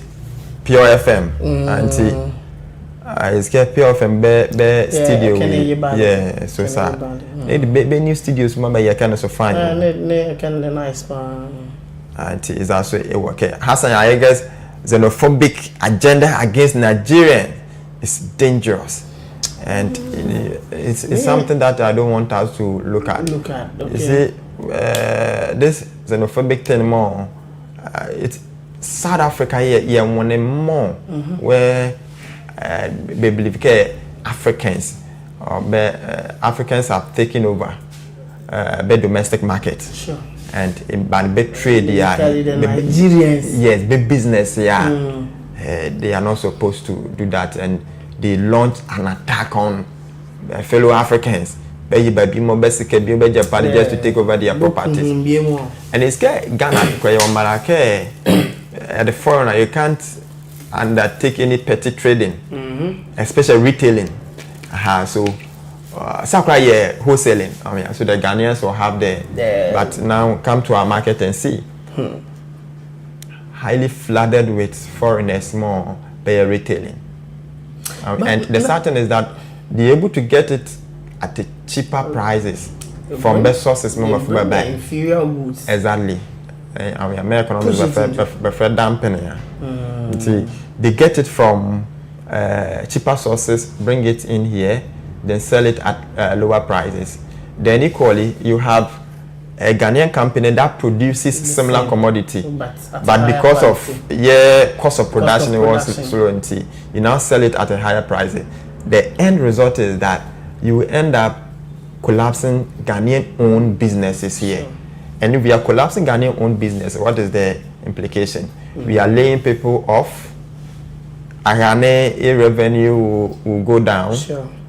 Pure FM and it's get Pure FM be studio yeah so sir the new studios mama you can also find can the nice and it's also okay. Hassan I guess xenophobic agenda against Nigerian is dangerous and it's something that I don't want us to look at. Okay. You see this xenophobic thing more it's South Africa here one more where they believe Africans or Africans have taken over the domestic market. Sure. And in big trade Nigerians. Yes, big business they are not supposed to do that, and they launch an attack on fellow Africans. Just to take over their properties. And it's Ghana at the foreigner you can't undertake any petty trading, especially retailing. So Sakura wholesaling. I mean, so the Ghanaians will have but now come to our market and see. Highly flooded with foreigners more by retailing. And the certain is that they're able to get it at the cheaper prices from best sources more for buy inferior goods. Exactly. I mean, American prefer dumping. They get it from cheaper sources, bring it in here, then sell it at lower prices. Then equally, you have a Ghanaian company that produces similar commodity, but because of cost of production, it was slow and you now sell it at a higher price. The end result is that you will end up collapsing Ghanaian-owned businesses here. And if we are collapsing Ghanaian-owned business, what is the implication? We are laying people off. Ghanaian revenue will go down.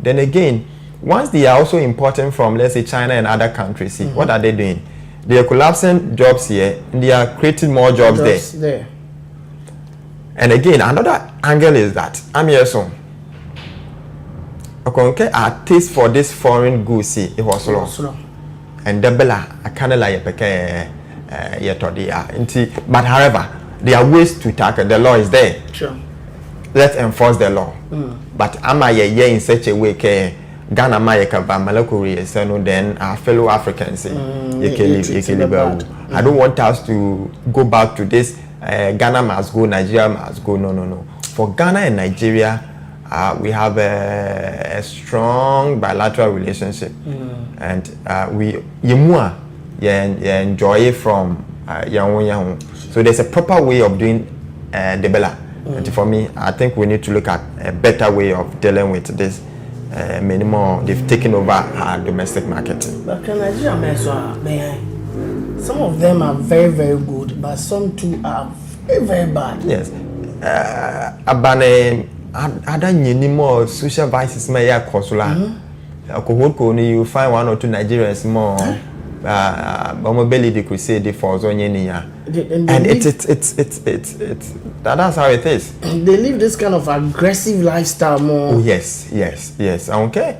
Then again, once they are also importing from, let's say, China and other countries, what are they doing? They are collapsing jobs here, and they are creating more jobs there. And again, another angle is that I'm here soon. Okay, our taste for this foreign goods, it was low. And the bella, I can't like but however, there are ways to tackle. The law is there. Sure. Let's enforce the law. But am I in such a way that Ghana Mayaka Bamalakuri so then our fellow Africans I don't want us to go back to this Ghana must go, Nigeria must go. No. For Ghana and Nigeria, we have a strong bilateral relationship, and we enjoy it from so there's a proper way of doing the bella. And for me, I think we need to look at a better way of dealing with this. Minimum, they've taken over our domestic market. But can Nigeria some of them are very, very good, but some too are very, very bad. Yes. Other more social vices may consular. You find one or two Nigerians more belly the crusade for Zonyania. And that's how it is. They live this kind of aggressive lifestyle more. Oh, yes. Okay.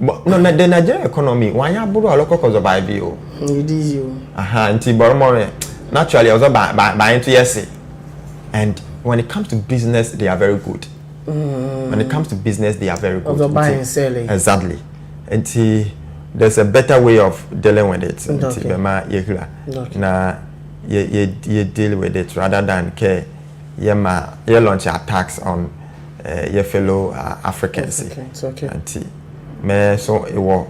But no, the Nigerian economy, why you borrow a local cause of IBO? It is you. Naturally, I was buying to yes. And when it comes to business, they are very good. When it comes to business, they are very good. Of the buying and selling. Exactly. And there's a better way of dealing with it. Okay. Now, you deal with it rather than you launch attacks on your fellow Africans. Okay. And so it was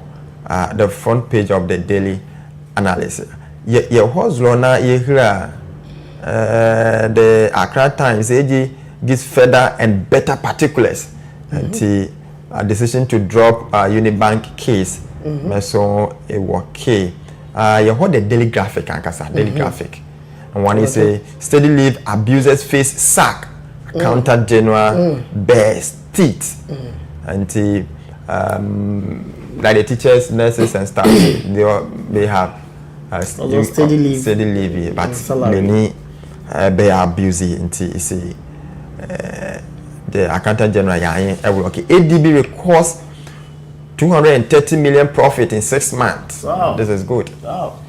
the front page of the daily analysis. You was Lona the Accra Times gives further and better particulars and the decision to drop Unibank case. So it was key. You heard the daily graphic, daily graphic, and one is a steady leave abusers face sack, accountant general bears teeth, and the like the teachers, nurses, and staff they have steady leave, but many they are abusing into the accountant general. Okay, ADB records 230 million profit in 6 months. Wow, this is good. Wow,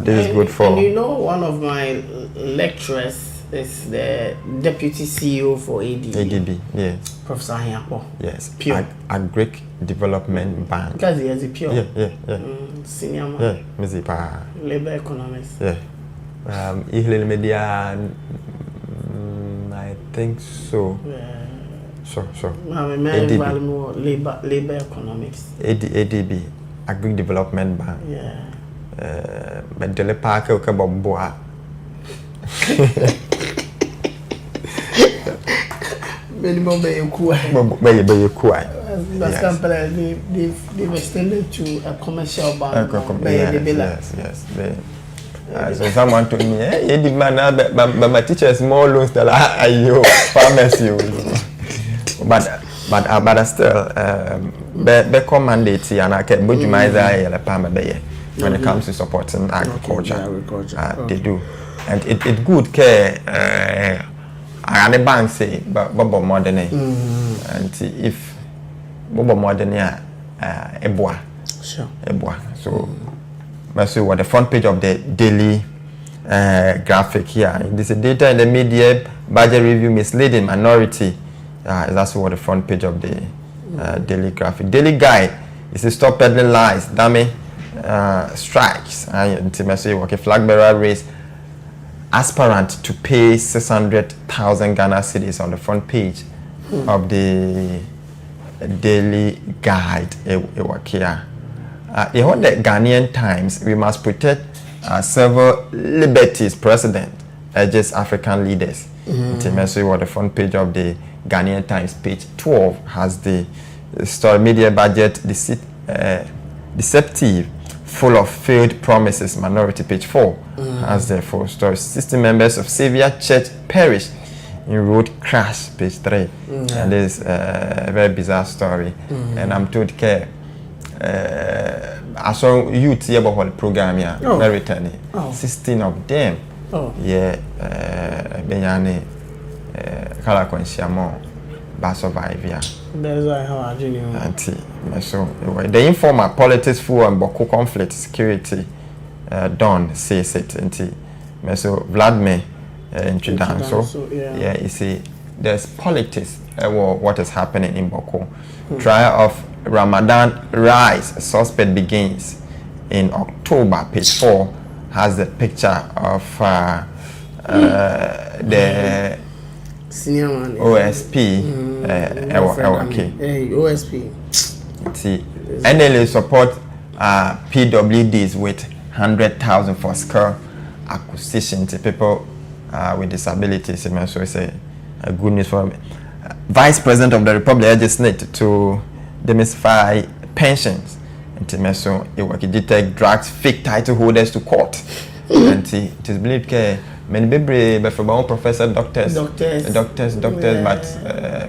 this is good for. And you know, one of my lecturers is the deputy CEO for ADB. ADB, yes. Professor Hiyapo. Yes. Pure. Agric Development Bank. Because he has a pure. Yeah. Senior man. Yeah, Missy Pa. Labor economist. Yeah. Ihlil Media, I think so. Yeah. Sure. I'm a labor economics. ADB, Agric Development Bank. Yeah. But the park okay Boboa. Minimum by they've extended to a commercial bank. Yes. So someone told me, hey, the man, but my teacher is more loans than I pharmacy. But still, be mandate and I can put my when it comes to supporting agriculture. They do, and it good care. And the bank say, but Bobo Modern, and if Bobo Modern, Eboa, sure, Eboa. So, let's see what the front page of the daily graphic here. This is data in the media budget review misleading minority. That's what the front page of the daily graphic. Daily guide is to stop peddling lies. Dummy strikes. And flag bearer race. Aspirant to pay 600,000 Ghana cedis on the front page of the daily guide. The Ghanaian Times, we must protect civil liberties. President urges African leaders. The front page of the Ghanaian Times, page 12, has the story media budget deceptive, full of failed promises. Minority, page 4, has the full story. 60 members of Saviour Church perished in road crash, page 3. And this is a very bizarre story. And I'm told I saw youth here about program here, very tiny. 16 of them. Benyane Kala Kwensiamo ba survive here. That's why how I do. So the informal politics full and Boko conflict security done says it so Vladimir introduction. So you see there's politics what is happening in Boko. Trial of Ramadan rise, suspect begins in October. Page 4 has the picture of the senior man, OSP. OSP. See, NLA support PWDs with 100,000 for skill acquisition to people with disabilities. So it's a good news for me. Vice President of the Republic urges Senate to demystify pensions. And so it detect drags fake title holders to court. And it is believed that many people, professor, doctors, but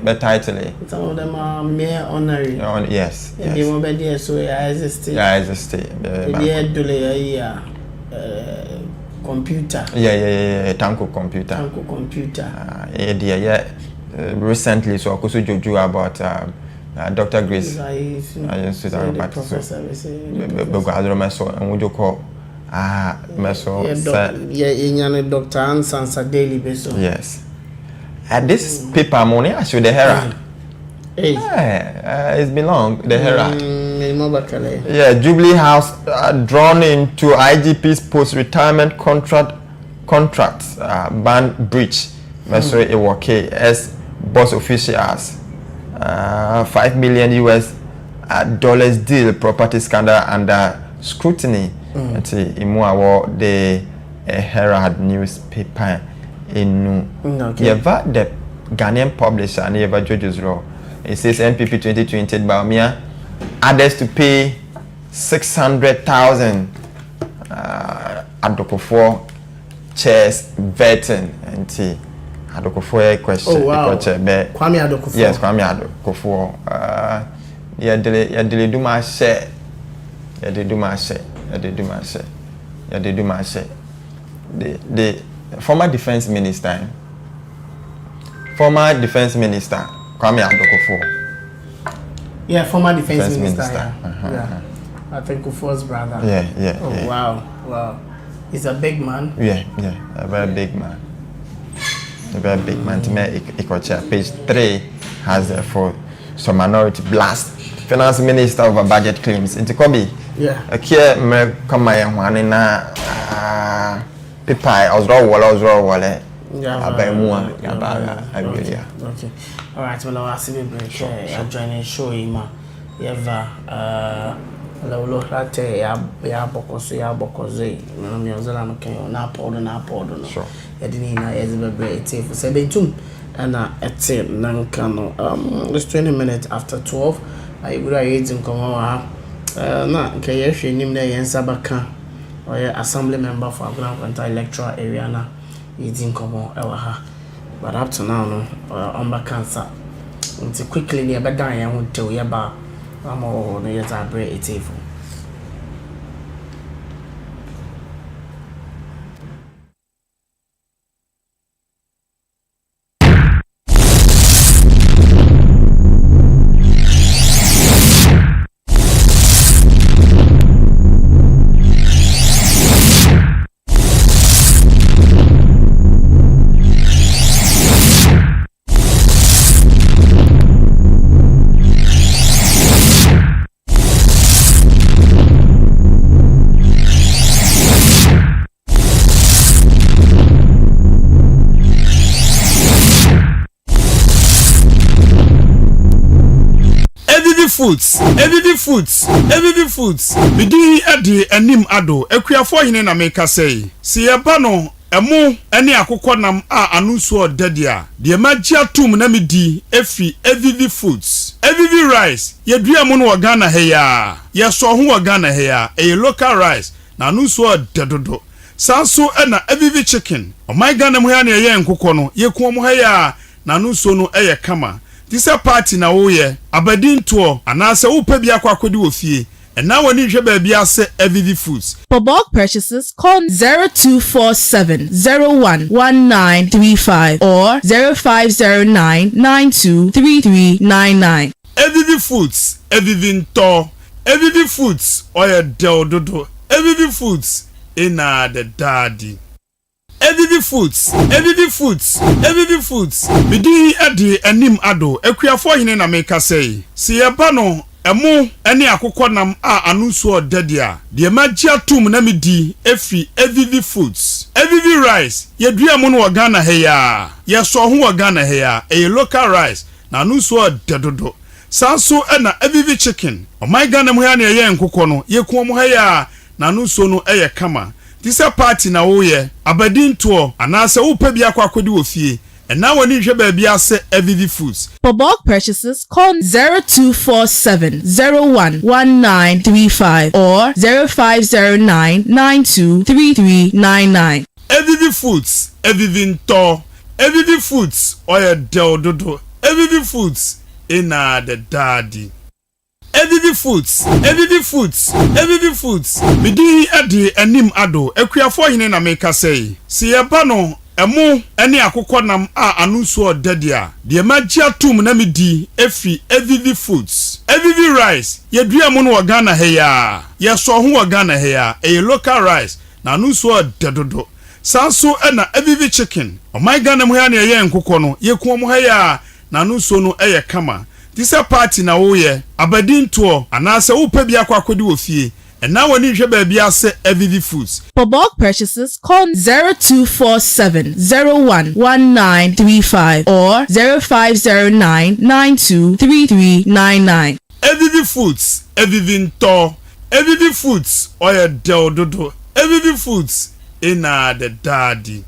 but title. Some of them are mere honorary. Yes. They won't be there, so I exist. Yeah, exist. Computer. Yeah. Tanko computer. Recently, so I could joju about Dr. Grace. I used to talk about professor. And would you call meso? Dr. Ansansa daily basis. Yes. This paper money, I show the Herald. It's been long. The Herald. Yeah, Jubilee House drawn into IGP's post-retirement contract ban breach. Meso Ewoke as boss officials. $5 million US deal property scandal under scrutiny. The Herald newspaper in Yeva the Ghanaian publisher and Yeva Judge's Law. It says NPP 2020 Baumia others to pay 600,000 Adokofo chairs vetting and Adokofo question. Oh wow. Kwame Adokofo. Yes, Kwame Adokofo. Yadele do my share. The former defense minister Kwame Adokofo. Yeah, former defense minister. Yeah. I think Kufuor's brother. Yeah. Oh wow. He's a big man. Yeah, a very big man. To me, page 3 has for some minority blast. Finance minister over budget claims. Into Kobe. Yeah. Here me come my one na paper ozro wale. Okay. All right. Well, I'll see you break. I'm joining show him. Yeva lo latte ya bokoso na me ozala no kan na podo no sure edini na ezebe etifu sebentum na ete nanka no it's 20 minutes after 12 I would read in come na nke ye hwe nim na ye nsabaka or assembly member for Grand Quanta electoral area na yidin come ewa ha but up to now no on cancer until quickly near bedan ya ho tell ye ba no yet a break etifu. Every foods. Bidi adi anim ado. Ekuafo hine na meka say. Si eba no emu ene akokɔ nam a anuso odadia. De magia tum na medi efi Evivi Foods. Evivi rice. Yedua mu no wɔ Ghana he ya. Yeso ho wɔ Ghana he ya. E local rice na anuso odadodo. Sanso na Evivi chicken. O my Ghana mu ya na ye nkokɔ no. Yekuo mu he ya na anuso no eye kama. This a party na woye abadin to anase wo pa bia kwakodi wo fie and now when you hwe bia se Evivi Foods. For bulk purchases call 0247011935 or 0509923399. Evivi Foods, Evivi Foods oya deododo. Evivi Foods ina the daddy. Evivi Foods. Bidi adi anim ado. Ekuafo hine na meka say. Si eba no emu ene akokɔ nam a anuso odadia. De magia tum na medi efi Evivi Foods. Evivi rice. Yedua mu no wɔ Ghana he ya. Yeso ho wɔ Ghana he ya. E local rice na anuso odadodo. Sanso na Evivi chicken. O my Ghana mu ya na ye nkokɔ no. Yekuo mu he ya na anuso no eye kama. This a party na woye abadin to anase wo pa bia kwakodi wo fie and now when you hwe bia se Evivi Foods. For bulk purchases call 0247011935 or 0509923399. Evivi Foods oya deododo. Evivi Foods ina the daddy. Evivi Foods, Evivi Foods, Evivi Foods. Midi adi enim ado ekuafo hine na meka sei. Si yeba no emu ene akokɔ nam a anunso odadia. De magia tum na midi efi Evivi Foods. Evivi rice yedua mu no Ghana heya. Yeso ho Ghana heya. E local rice na anunso odadodo. Sanso ena Evivi chicken. O my Ghana mu ya na ye nkokɔ no yeku mu heya na anunso no eye kama. This a party na woye abadin to anase wo pa bia kwakodi wo fie and now when you hwe bia ase Evivi Foods. For bulk purchases, call 0247 011935 or 0509 923399. Evivi Foods, Evivi Nto, Evivi Foods, oya deododo, Evivi Foods, ina the daddy.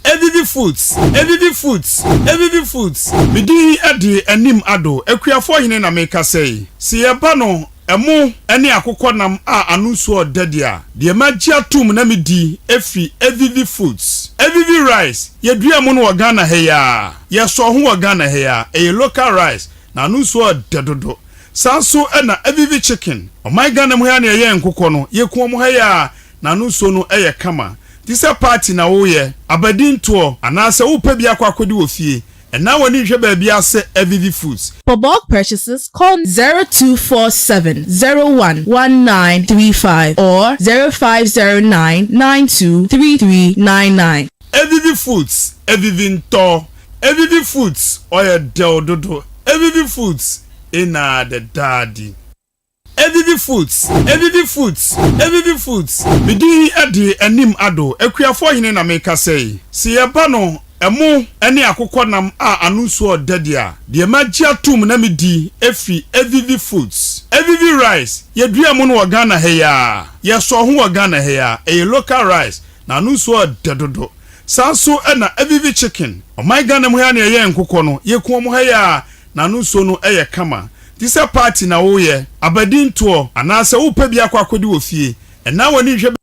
Evivi Foods, Evivi Foods, Evivi Foods. Midi adi enim ado ekuafo hine na meka sei. Si yeba no emu ene akokɔ nam a anunso odadia. De magia tum na midi efi Evivi Foods. Evivi rice yedua mu no Ghana heya. Yeso ho Ghana heya. E local rice na anunso odadodo. Sanso ena Evivi chicken. O my Ghana mu ya na ye nkokɔ no yeku mu heya na anunso no eye kama. This a party na woye abadin to anase wo pa bia kwakodi wo fie and now when you hwe bia ase Evivi Foods. For bulk purchases, call 0247 011935 or 0509 923399. Evivi Foods, Evivi Nto, Evivi Foods, oya deododo, Evivi Foods, ina the daddy. Evivi Foods, Evivi Foods, Evivi Foods. Midi adi enim ado ekuafo hine na meka sei. Si yeba no emu ene akokɔ nam a anunso odadia. De magia tum na midi efi Evivi Foods. Evivi rice yedua mu no Ghana heya. Yeso ho Ghana heya. E local rice na anunso odadodo. Sanso ena Evivi chicken. O my Ghana mu ya na ye nkokɔ no yeku mu heya na anunso no eye kama. This a party na woye abadin to anase wo pa bia kwakodi wo fie and now when you hwe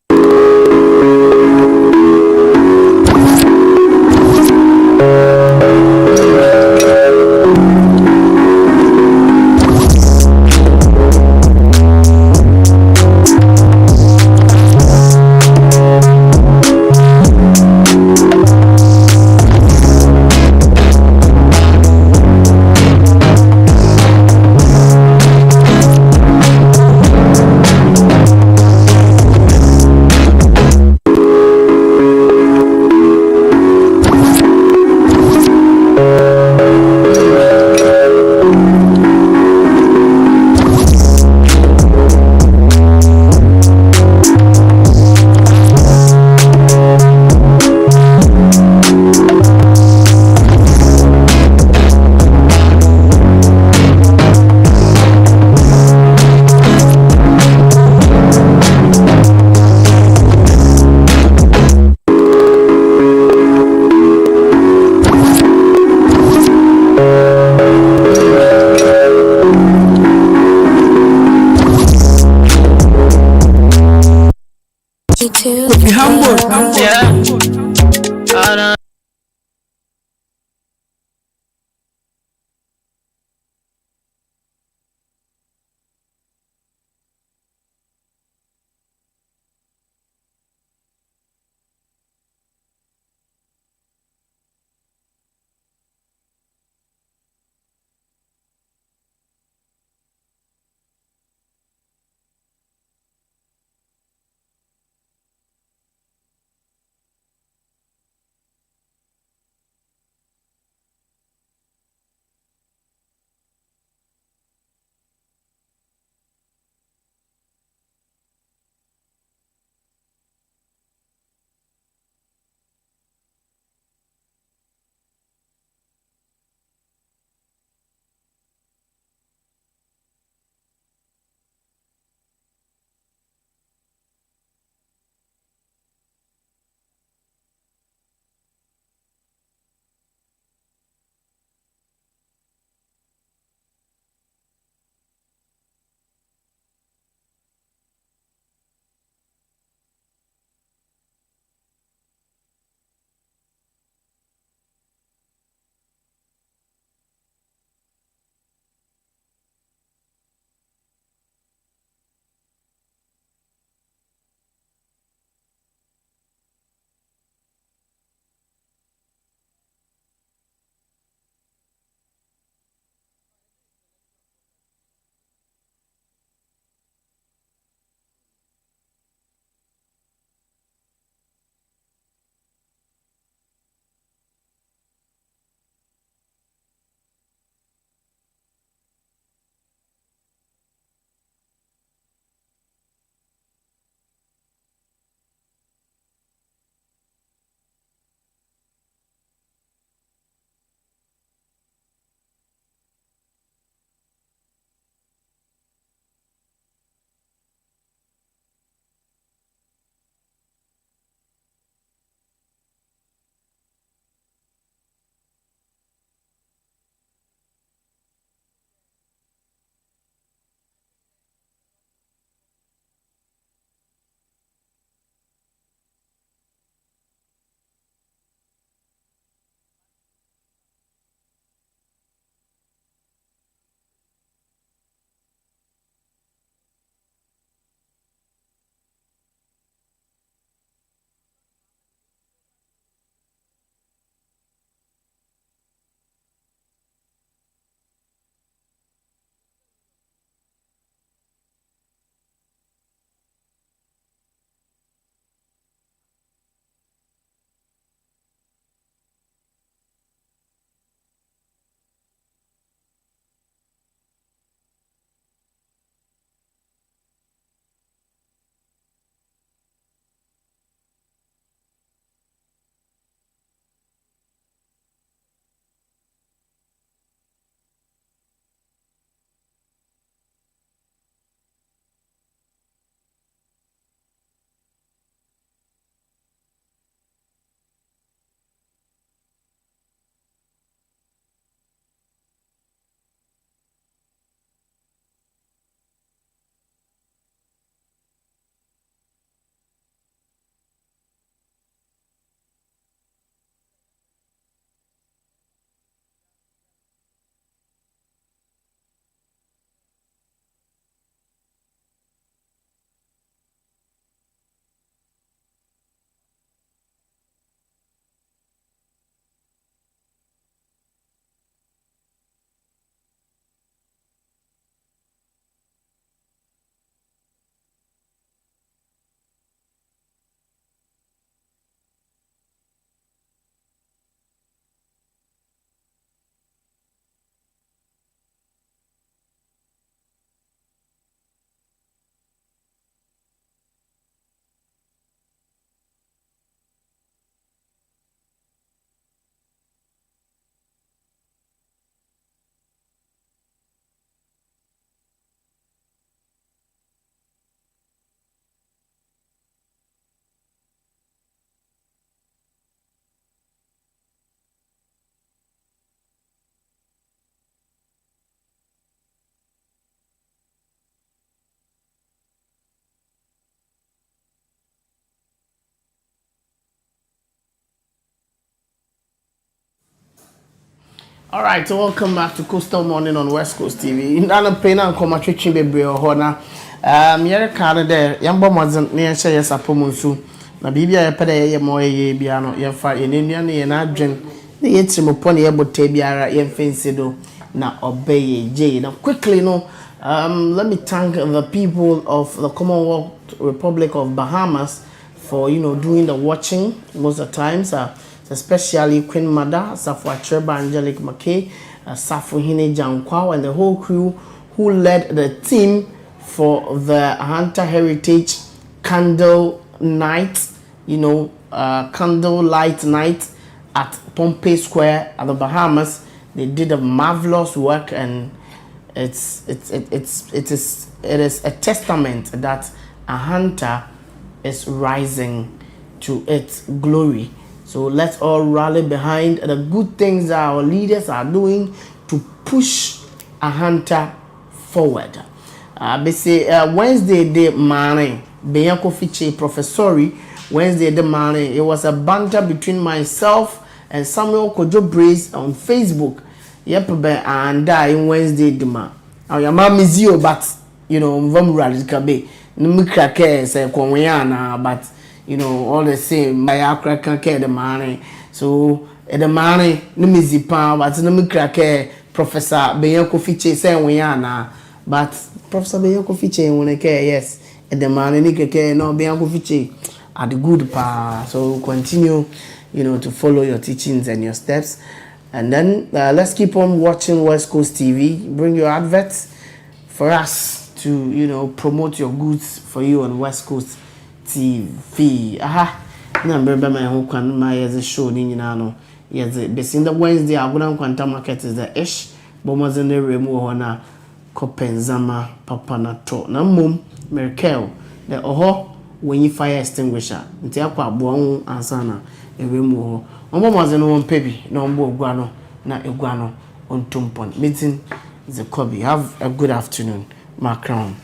All right, so welcome back to Coastal Morning on West Coast TV. In Anna Pena and Comatri Baby or Hona. Yere card there, Yambo wasn't near Shay Sapomusu. Na Bibia Pede Yamoye Biano, Yafa in Indian, and Adrian, the Yetim upon the Ebo Tabiara, Yemfensido, na obey J. Now, quickly, no, let me thank the people of the Commonwealth Republic of Bahamas for, doing the watching most of the times. Especially Queen Mada, Safu Atreba, Angelic McKay, Safu Hine Jankwa, and the whole crew who led the team for the Hunter Heritage Candle Night, candle light night at Pompey Square at the Bahamas. They did a marvelous work, and it is a testament that a hunter is rising to its glory. So let's all rally behind the good things that our leaders are doing to push a hunter forward. Wednesday the morning, Beyanko Fiche Professori, Wednesday the morning, it was a banter between myself and Samuel Kojo Brace on Facebook. Yep, and in Wednesday the man. Our mom is you, but Vom Radikabe, Numika say Konwiana, but all the same, my akra can care the money. So, the money, no mizipa, but no me Professor Beyanko Fiche say we are now. But Professor Beyanko Fiche, when I care, yes, the money, Nika care, no Beyanko Fiche are the good part. So, continue, to follow your teachings and your steps. And then, let's keep on watching West Coast TV. Bring your adverts for us to, promote your goods for you on West Coast TV. Na remember my home kwan my as a show ni nyina no yes besin the Wednesday aguna kwanta market is the ish bomoze ne remu ho na kopenzama papa na to na mom Merkel the oho when fire extinguisher nti akwa abo ho ansana ewemu ho bomoze no won pebi na ombo ogua no na egua no ontompon meeting the Kobe. Have a good afternoon, Macron.